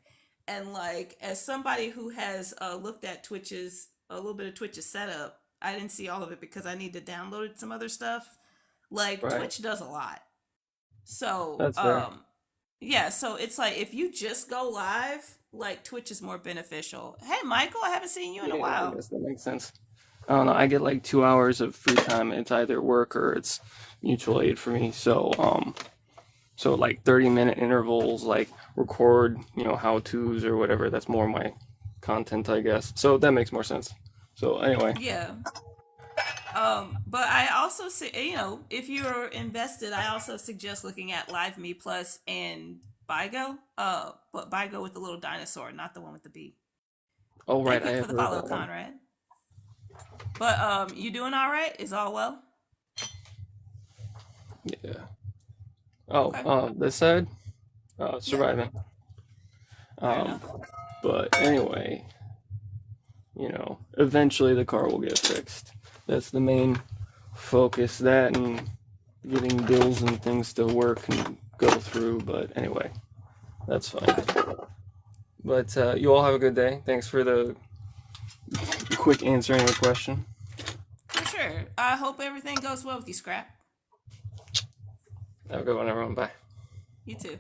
and like as somebody who has looked at a little bit of Twitch's setup. I didn't see all of it because I need to download some other stuff. Like Twitch does a lot. So yeah, so it's like if you just go live, like Twitch is more beneficial. Hey Michael, I haven't seen you in a while.
I guess that makes sense. I don't know, I get like 2 hours of free time. It's either work or it's mutual aid for me. So so like 30-minute intervals, like record, how-tos or whatever. That's more my content, I guess. So that makes more sense. So anyway.
Yeah. But I also say, if you're invested, I also suggest looking at Live Me Plus and Bigo. But Bigo with the little dinosaur, not the one with the bee.
Oh right,
Thank you for the follow, Conrad. But you doing all right? Is all well?
Yeah. Oh,
Okay.
this side,
Yeah.
surviving.
Fair enough.
But anyway, eventually the car will get fixed. That's the main focus. That and getting bills and things to work and go through. But anyway, that's fine.
Okay.
But you all have a good day. Thanks for the quick answering the question.
For sure. I hope everything goes well with you, Scrap.
Have a good one, everyone. Bye.
You too.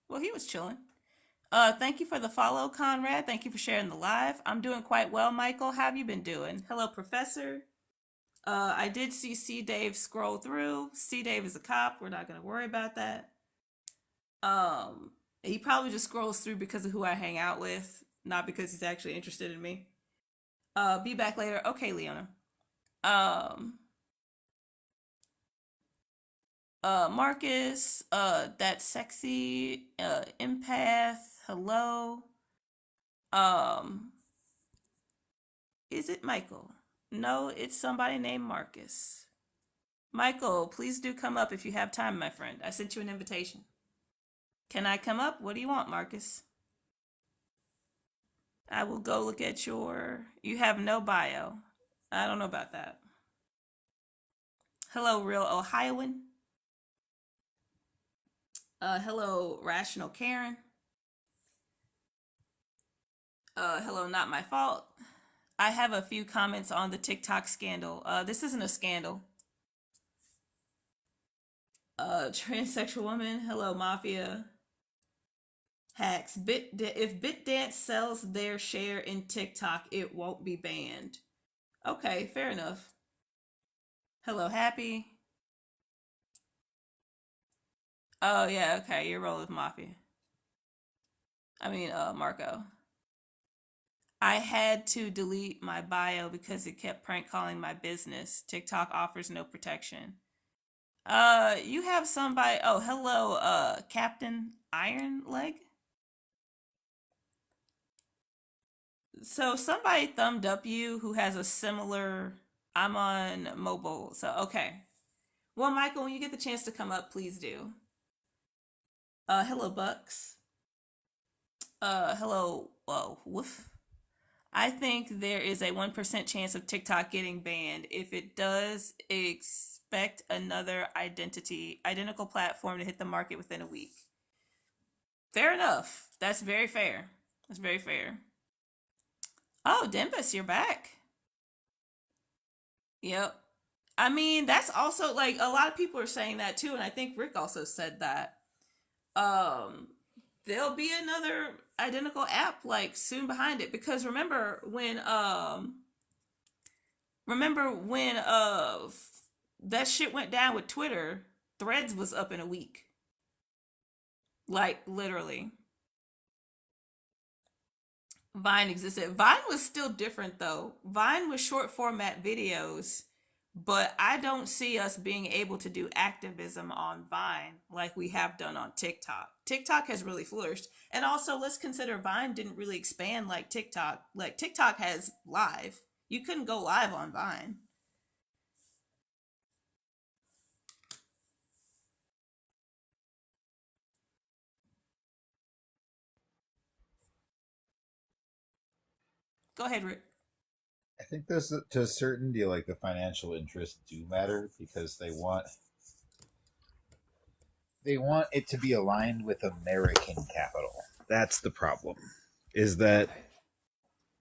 Well, he was chilling. Thank you for the follow, Conrad. Thank you for sharing the live. I'm doing quite well, Michael. How have you been doing? Hello, Professor. I did see C. Dave scroll through. C. Dave is a cop. We're not gonna worry about that. He probably just scrolls through because of who I hang out with, not because he's actually interested in me. Be back later. Okay, Leona. Um, Marcus, that sexy, empath. Hello. Um, is it Michael? No, it's somebody named Marcus. Michael, please do come up if you have time, my friend. I sent you an invitation. Can I come up? What do you want, Marcus? I will go look at your. You have no bio. I don't know about that. Hello, real Ohioan. Hello, rational Karen. Hello, not my fault. I have a few comments on the TikTok scandal. This isn't a scandal. Transsexual woman. Hello, Mafia. Hacks. If BitDance sells their share in TikTok, it won't be banned. Okay, fair enough. Hello, Happy. Oh yeah, okay, you're rolling with Mafia. Marco. I had to delete my bio because it kept prank calling my business. TikTok offers no protection. You have somebody. Oh, hello, Captain Iron Leg. So somebody thumbed up you who has a similar. I'm on mobile, so okay. Well, Michael, when you get the chance to come up, please do. Hello, Bucks. Hello. Whoa, woof. I think there is a 1% chance of TikTok getting banned. If it does, expect another identical platform to hit the market within a week. Fair enough. That's very fair. That's very fair. Oh, Dembus, you're back. Yep. I mean, that's also like a lot of people are saying that too, and I think Rick also said that. Um, there'll be another identical app like soon behind it because remember when that shit went down with Twitter, Threads was up in a week. Like literally. Vine existed. Vine was still different though. Vine was short format videos, but I don't see us being able to do activism on Vine like we have done on TikTok. TikTok has really flourished. And also, let's consider Vine didn't really expand like TikTok. Like TikTok has live. You couldn't go live on Vine. Go ahead, Rick.
I think there's to a certain deal, like the financial interests do matter because they want it to be aligned with American capital. That's the problem. Is that
Okay.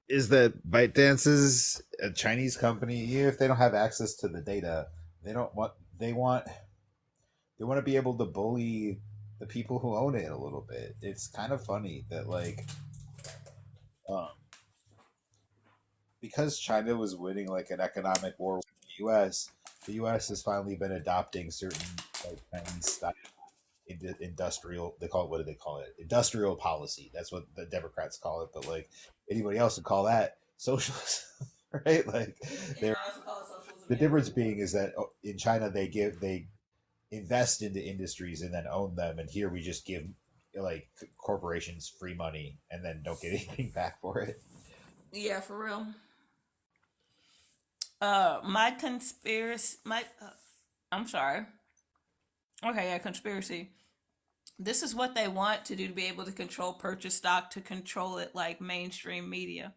is that ByteDance is a Chinese company. Even if they don't have access to the data, they don't want they want to be able to bully the people who own it a little bit. It's kind of funny that um, because China was winning like an economic war with the U.S. has finally been adopting certain like Chinese style industrial. They call it, what do they call it? Industrial policy. That's what the Democrats call it. But like anybody else would call that socialism, right? Like they're
Anybody else would call it socialism?
the
Yeah.
difference being is that in China they invest into industries and then own them, and here we just give like corporations free money and then don't get anything back for it.
Yeah, for real. My conspiracy, my, I'm sorry. Okay, yeah, conspiracy. This is what they want to do to be able to control purchase stock, to control it like mainstream media.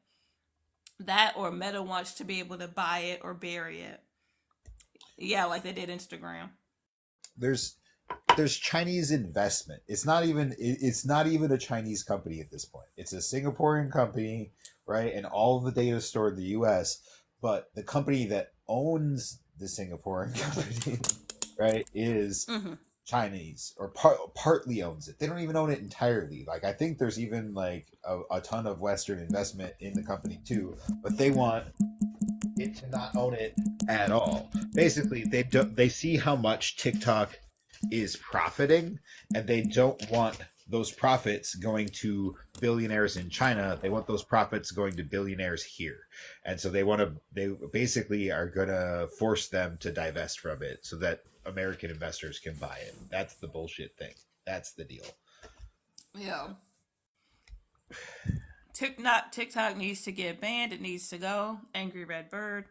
That or Meta wants to be able to buy it or bury it. Yeah, like they did Instagram.
There's Chinese investment. It's not even a Chinese company at this point. It's a Singaporean company, right? And all of the data is stored in the US, but the company that owns the Singaporean company, right, is
Mm-hmm.
Chinese or partly owns it. They don't even own it entirely. Like I think there's even like a ton of Western investment in the company too, but they want it to not own it at all. Basically, they see how much TikTok is profiting, and they don't want those profits going to billionaires in China. They want those profits going to billionaires here, and so they basically are gonna force them to divest from it so that American investors can buy it. That's the bullshit thing. That's the deal.
Yeah. TikTok needs to get banned. It needs to go. Angry Red Bird,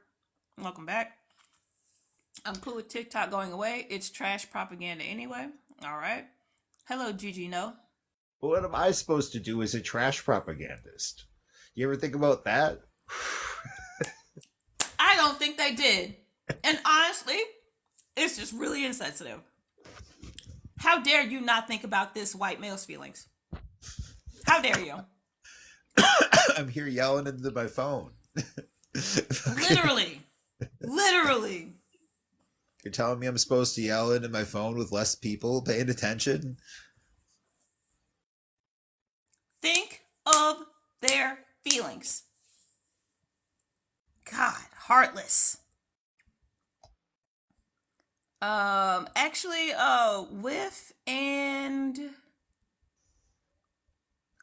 welcome back. I'm cool with TikTok going away. It's trash propaganda anyway. All right. Hello, Gigi. No.
But what am I supposed to do as a trash propagandist? You ever think about that?
I don't think they did. And honestly, it's just really insensitive. How dare you not think about this white male's feelings? How dare you?
I'm here yelling into my phone.
Literally. Literally.
You're telling me I'm supposed to yell into my phone with less people paying attention?
Think of their feelings. God, heartless. Actually, Whiff and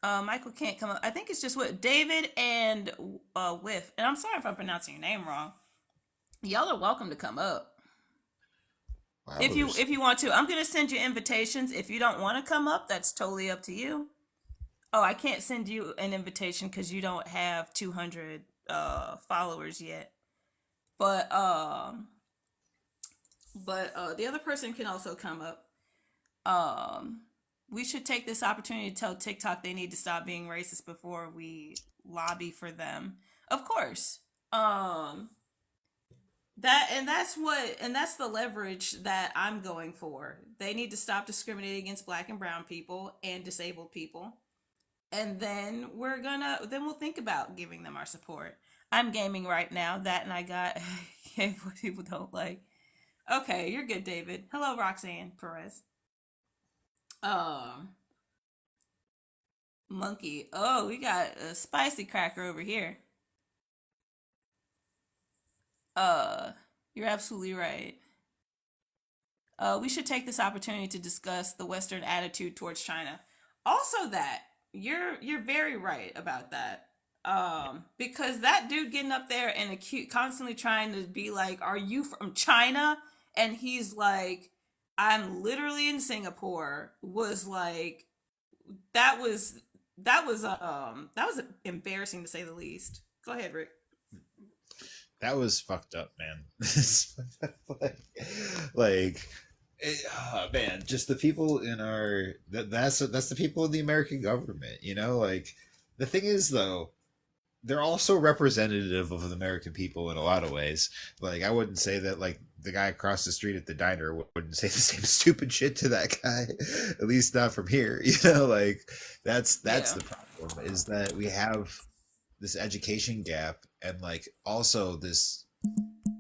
Michael can't come up. I think it's just what David and Whiff. And I'm sorry if I'm pronouncing your name wrong. Y'all are welcome to come up.
Wow,
If you want to. I'm gonna send you invitations. If you don't want to come up, that's totally up to you. Oh, I can't send you an invitation because you don't have 200 followers yet. But the other person can also come up. We should take this opportunity to tell TikTok they need to stop being racist before we lobby for them. Of course. That's the leverage that I'm going for. They need to stop discriminating against black and brown people and disabled people. And then we'll think about giving them our support. I'm gaming right now. That and I got what people don't like. Okay, you're good, David. Hello, Roxanne Perez. Um, Monkey. Oh, we got a spicy cracker over here. Uh, you're absolutely right. We should take this opportunity to discuss the Western attitude towards China. Also, that you're very right about that. Because that dude getting up there and constantly trying to be like, "Are you from China?" And he's like, "I'm literally in Singapore." Was like that was embarrassing to say the least. Go ahead, Rick.
that was fucked up, man. like man, just the people in our that's the people in the American government, you know. Like the thing is though, they're also representative of the American people in a lot of ways. Like I wouldn't say that like the guy across the street at the diner wouldn't say the same stupid shit to that guy, at least not from here. You know, like that's
Yeah.
the problem, is that we have this education gap, and like also this,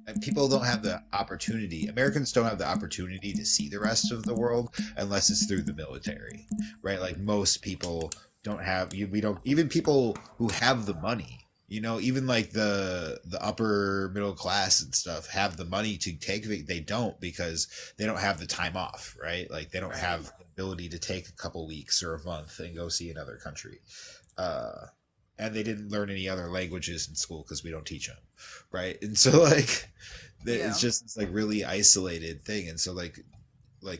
and people don't have the opportunity. Americans don't have the opportunity to see the rest of the world unless it's through the military, right? Like most people don't have we don't, even people who have the money, you know, even like the upper middle class and stuff have the money to take they don't, because they don't have the time off, right? Like they don't have the ability to take a couple weeks or a month and go see another country. And they didn't learn any other languages in school because we don't teach them, right? And so like it's just this like really isolated thing. And so like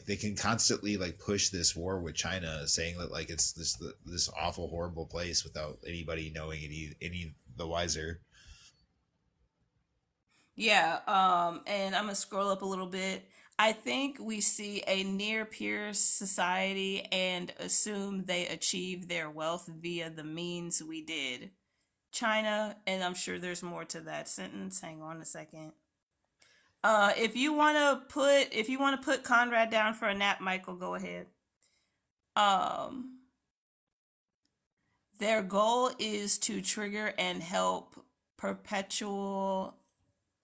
they can constantly like push this war with China, saying that like it's this awful horrible place without anybody knowing any the wiser.
Yeah, and I'm gonna scroll up a little bit. I think we see a near peer society and assume they achieve their wealth via the means we did. China, and I'm sure there's more to that sentence. Hang on a second. If you wanna put Conrad down for a nap, Michael, go ahead. Um, their goal is to trigger and help perpetual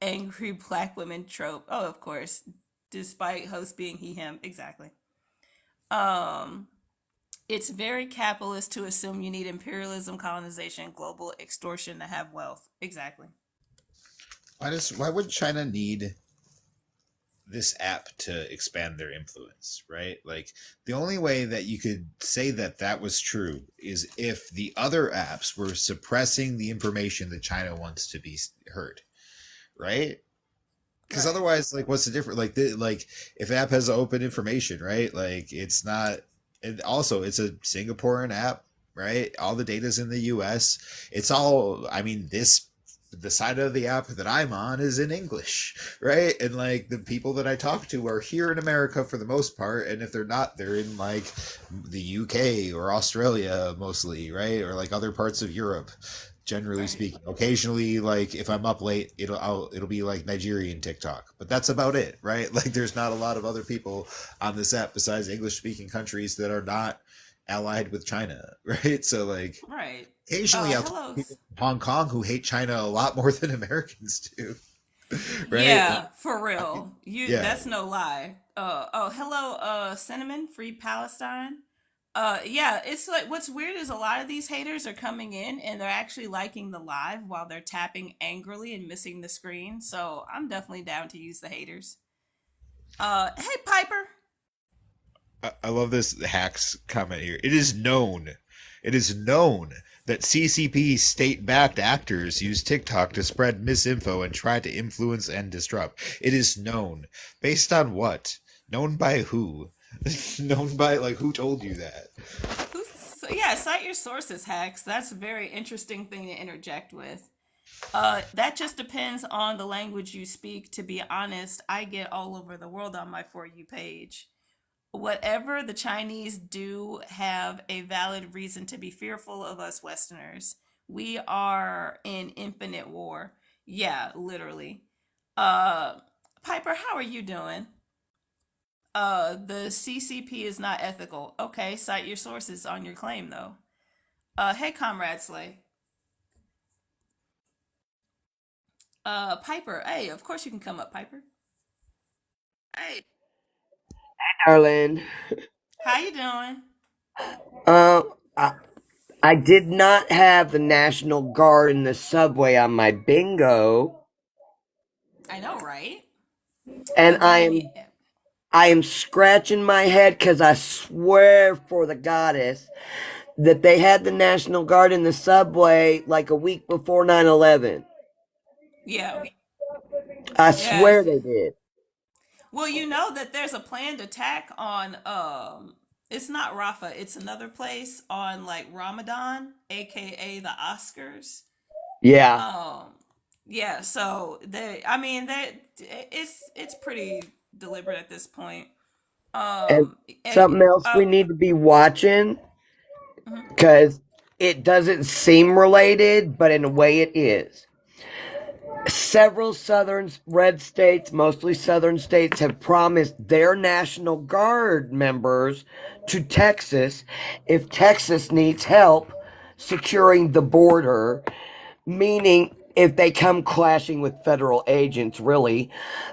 angry black women trope. Oh, of course, despite host being he him. Exactly. Um, it's very capitalist to assume you need imperialism, colonization, global extortion to have wealth. Exactly.
Why would China need this app to expand their influence, right? Like the only way that you could say that that was true is if the other apps were suppressing the information that China wants to be heard, right? Because
Right.
otherwise, like, what's the difference? Like if app has open information, right? Like it's not, and also it's a Singaporean app, right? All the data's in the U.S. It's all, I mean, the side of the app that I'm on is in English, right? And like the people that I talk to are here in America for the most part, and if they're not, they're in like the UK or Australia mostly, right? Or like other parts of Europe, generally
Right.
speaking. Occasionally, like if I'm up late, it'll be like Nigerian TikTok, but that's about it, right? Like there's not a lot of other people on this app besides English speaking countries that are not allied with China, right? So like
Right.
occasionally I'll talk to
Hello.
people in Hong Kong who hate China a lot more than Americans do, right?
Yeah, for real. You
Yeah.
that's no lie. Oh, hello, Cinnamon, Free Palestine. Yeah, it's like what's weird is a lot of these haters are coming in and they're actually liking the live while they're tapping angrily and missing the screen. So I'm definitely down to use the haters. Hey Piper.
I love this hacks comment here. It is known that CCP state backed actors use TikTok to spread misinfo and try to influence and disrupt. It is known. Based on what? Known by who? Known by, like, who told you that?
Yeah, cite your sources, hacks. That's a very interesting thing to interject with. That just depends on the language you speak. To be honest, I get all over the world on my For You page. Whatever the Chinese do have a valid reason to be fearful of us Westerners. We are in infinite war. Yeah, literally. Uh, Piper, how are you doing? The CCP is not ethical. Okay, cite your sources on your claim though. Hey, Comrade Slay. Piper. Hey, of course you can come up, Piper. Hey,
Darling.
how you doing?
Uh, I, I did not have the National Guard in the subway on my bingo,
I know, right?
and
Again,
I am scratching my head because I swear for the goddess that they had the National Guard in the subway like a week before 9/11.
yeah,
I
yeah.
swear they did.
Well, you know that there's a planned attack on it's not Rafa, it's another place on like Ramadan, aka the Oscars.
Yeah.
Um yeah, so they it's pretty deliberate at this point.
And
And
something else we need to be watching
mhm.
because it doesn't seem related, but in a way it is. Several southern red states, mostly southern states, have promised their National Guard members to Texas if Texas needs help securing the border, meaning if they come clashing with federal agents, really.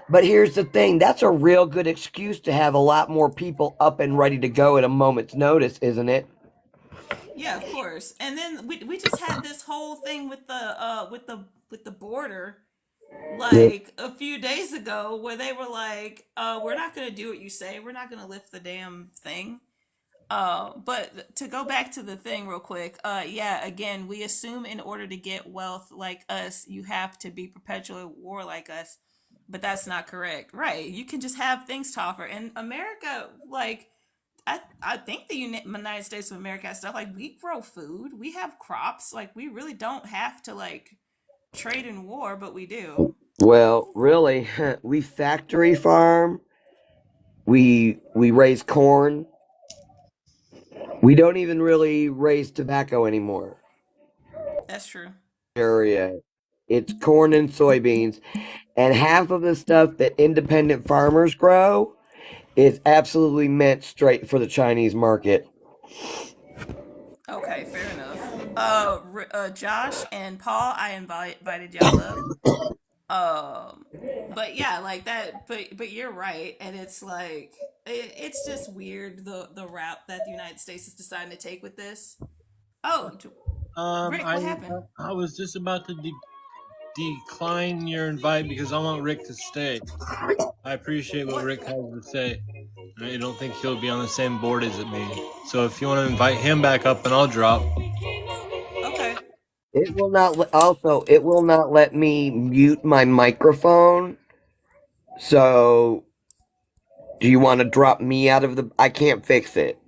But here's the thing, that's a real good excuse to have a lot more people up and ready to go at a moment's notice, isn't it?
Yeah, of course. And then we just had this whole thing with the border
Yep.
like a few days ago where they were like, we're not gonna do what you say, we're not gonna lift the damn thing. But to go back to the thing real quick, yeah, again, we assume in order to get wealth like us, you have to be perpetually at war like us, but that's not correct, right? You can just have things to offer. And America, like, I think the United States of America has stuff like we grow food, we have crops, like we really don't have to like trade in war, but we do.
Well, really, we factory farm. We raise corn. We don't even really raise tobacco anymore.
That's true.
Area. It's corn and soybeans, and half of the stuff that independent farmers grow is absolutely meant straight for the Chinese market.
Okay, fair enough. Josh and Paul, I invited y'all up. Um, but yeah, like that. But you're right, and it's like it's just weird the route that the United States is deciding to take with this. Oh, Rick, what
I
happened?
I was just about to decline your invite because I want Rick to stay. I appreciate what
What?
Rick has to say. I don't think he'll be on the same board as me. So if you want to invite him back up, and I'll drop.
Okay.
It will not. Also, it will not let me mute my microphone. So, do you want to drop me out of the? I can't fix it.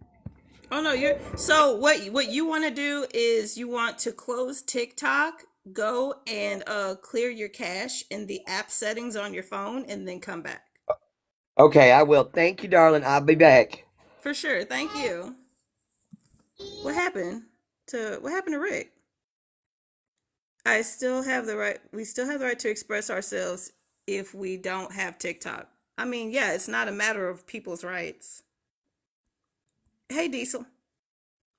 Oh no, you're so what you want to do is you want to close TikTok, go and clear your cache in the app settings on your phone and then come back.
Okay, I will. Thank you, darling. I'll be back.
For sure. Thank you. What happened to Rick? I still have the right we still have the right to express ourselves if we don't have TikTok. I mean, yeah, it's not a matter of people's rights. Hey Diesel.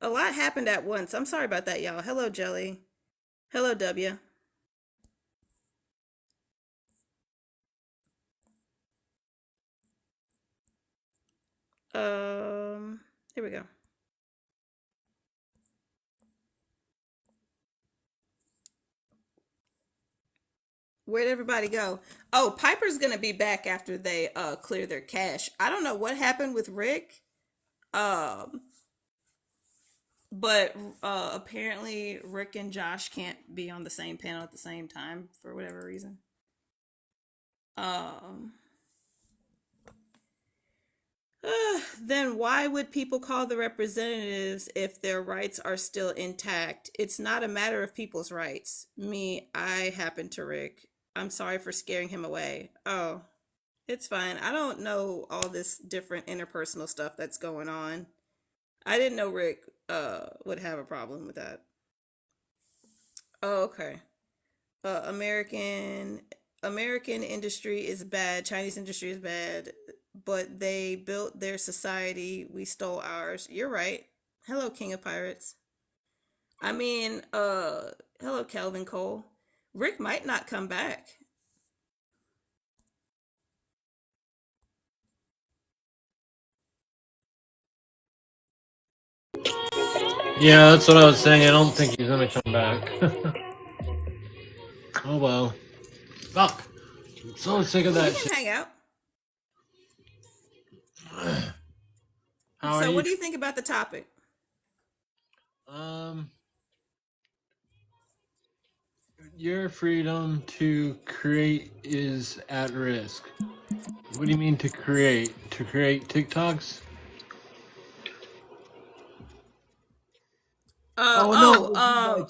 A lot happened at once. I'm sorry about that, y'all. Hello Jelly. Hello W. Here we go. Where'd everybody go? Oh, Piper's gonna be back after they clear their cache. I don't know what happened with Rick. Um, but apparently Rick and Josh can't be on the same panel at the same time for whatever reason. Um, then why would people call the representatives if their rights are still intact? It's not a matter of people's rights. Me, I happen to Rick. I'm sorry for scaring him away. Oh, it's fine. I don't know all this different interpersonal stuff that's going on. I didn't know Rick would have a problem with that. Oh, okay. American industry is bad. Chinese industry is bad, but they built their society. We stole ours. You're right. Hello, King of Pirates. I mean, hello, Calvin Cole. Rick might not come back.
Yeah, that's what I was saying. I don't think he's gonna come back. Oh well. Fuck. I'm so sick of
We
that
can
shit.
hang out.
How are
So,
you?
what do you think about the topic?
Um, your freedom to create is at risk. What do you mean to create? To create TikToks? Oh no,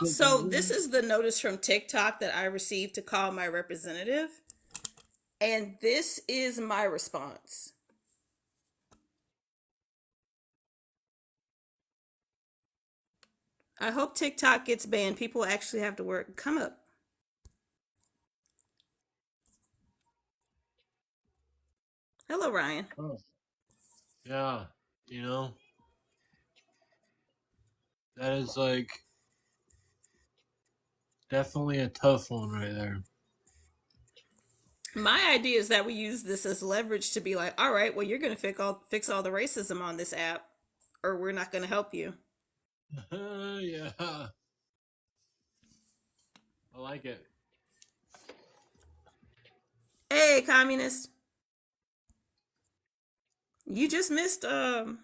So this is the notice from TikTok that I received to call my representative, and this is my response. I hope TikTok gets banned. People actually have to work. Come up. Hello, Ryan.
Oh, yeah. You know, that is like definitely a tough one right there.
My idea is that we use this as leverage to be like, all right, well, you're going to fix all the racism on this app, or we're not going to help you.
Yeah. I like it.
Hey, communist. You just missed a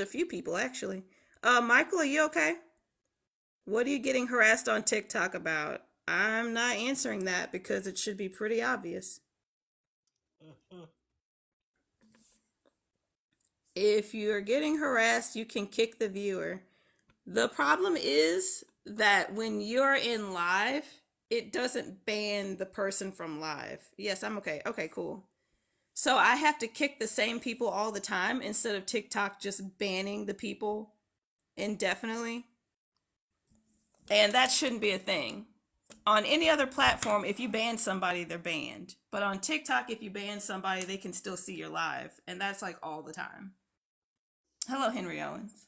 few people actually. Michael, are you okay? What are you getting harassed on TikTok about? I'm not answering that because it should be pretty obvious. If you're getting harassed, you can kick the viewer. The problem is that when you're in live, it doesn't ban the person from live. Yes, I'm okay. Okay, cool. So I have to kick the same people all the time instead of TikTok just banning the people indefinitely. And that shouldn't be a thing. On any other platform, if you ban somebody, they're banned. But on TikTok, if you ban somebody, they can still see your live. And that's like all the time. Hello, Henry Owens.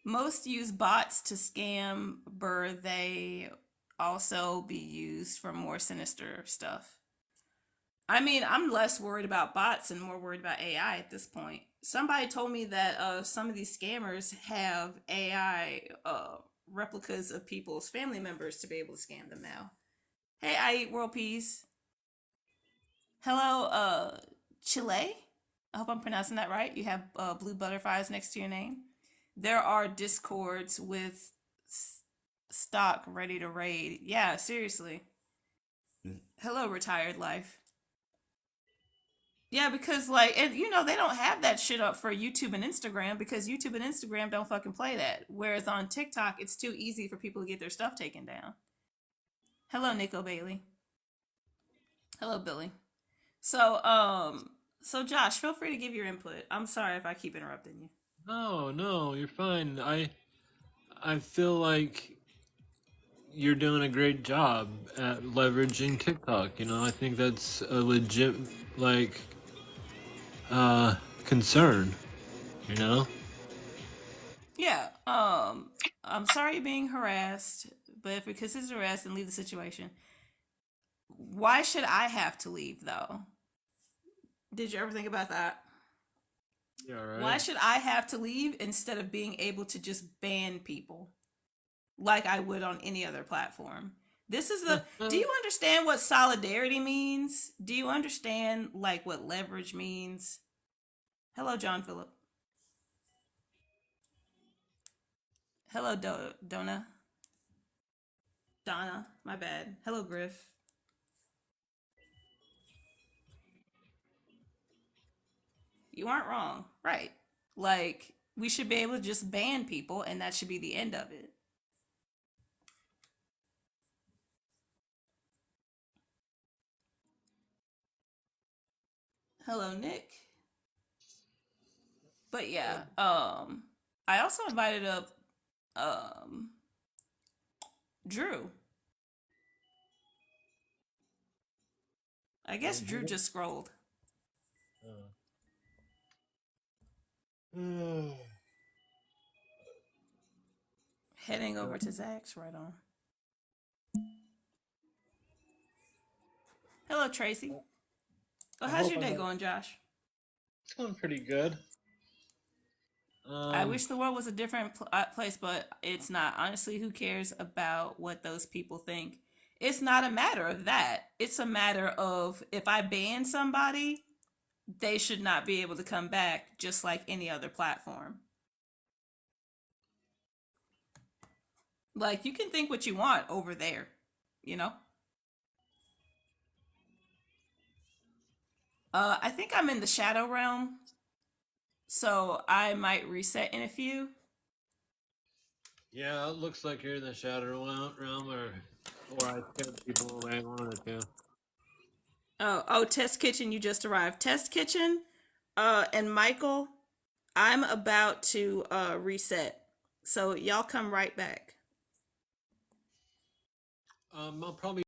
Most use bots to scam, but they also be used for more sinister stuff. I mean, I'm less worried about bots and more worried about AI at this point. Somebody told me that some of these scammers have AI replicas of people's family members to be able to scam them now. Hey, I eat world peas. Hello, Chile. I hope I'm pronouncing that right. You have blue butterflies next to your name. There are discords with stock ready to raid. Yeah, seriously. Hello, retired life. Yeah, because like, and you know, they don't have that shit up for YouTube and Instagram because YouTube and Instagram don't fucking play that. Whereas on TikTok, it's too easy for people to get their stuff taken down. Hello, Nico Bailey. Hello, Billy. So Josh, feel free to give your input. I'm sorry if I keep interrupting you.
No, you're fine. I feel like you're doing a great job at leveraging TikTok. You know, I think that's a legit like concern. You know.
Yeah. I'm sorry you're being harassed, but if because he's harassed, then leave the situation. Why should I have to leave though? Did you ever think about that?
Yeah. Right.
Why should I have to leave instead of being able to just ban people like I would on any other platform? This is the Do you understand what solidarity means? Do you understand like what leverage means? Hello, John Phillip. Hello, Donna. Donna, my bad. Hello, Griff. You aren't wrong. Right. Like, we should be able to just ban people, and that should be the end of it. Hello, Nick. But yeah, I also invited up Drew. I guess Drew just scrolled. Heading over to Zach's right on. Hello, Tracy. Oh, how's your day going, Josh?
It's going pretty good.
I wish the world was a different place, but it's not. Honestly, who cares about what those people think? It's not a matter of that. It's a matter of if I ban somebody, they should not be able to come back just like any other platform. Like, you can think what you want over there, you know? I think I'm in the shadow realm, so I might reset in a few.
Yeah, it looks like you're in the shadow realm, or I scared people away one of the two.
Oh, Test Kitchen, you just arrived. Test Kitchen, and Michael, I'm about to reset. So y'all come right back.
I'll probably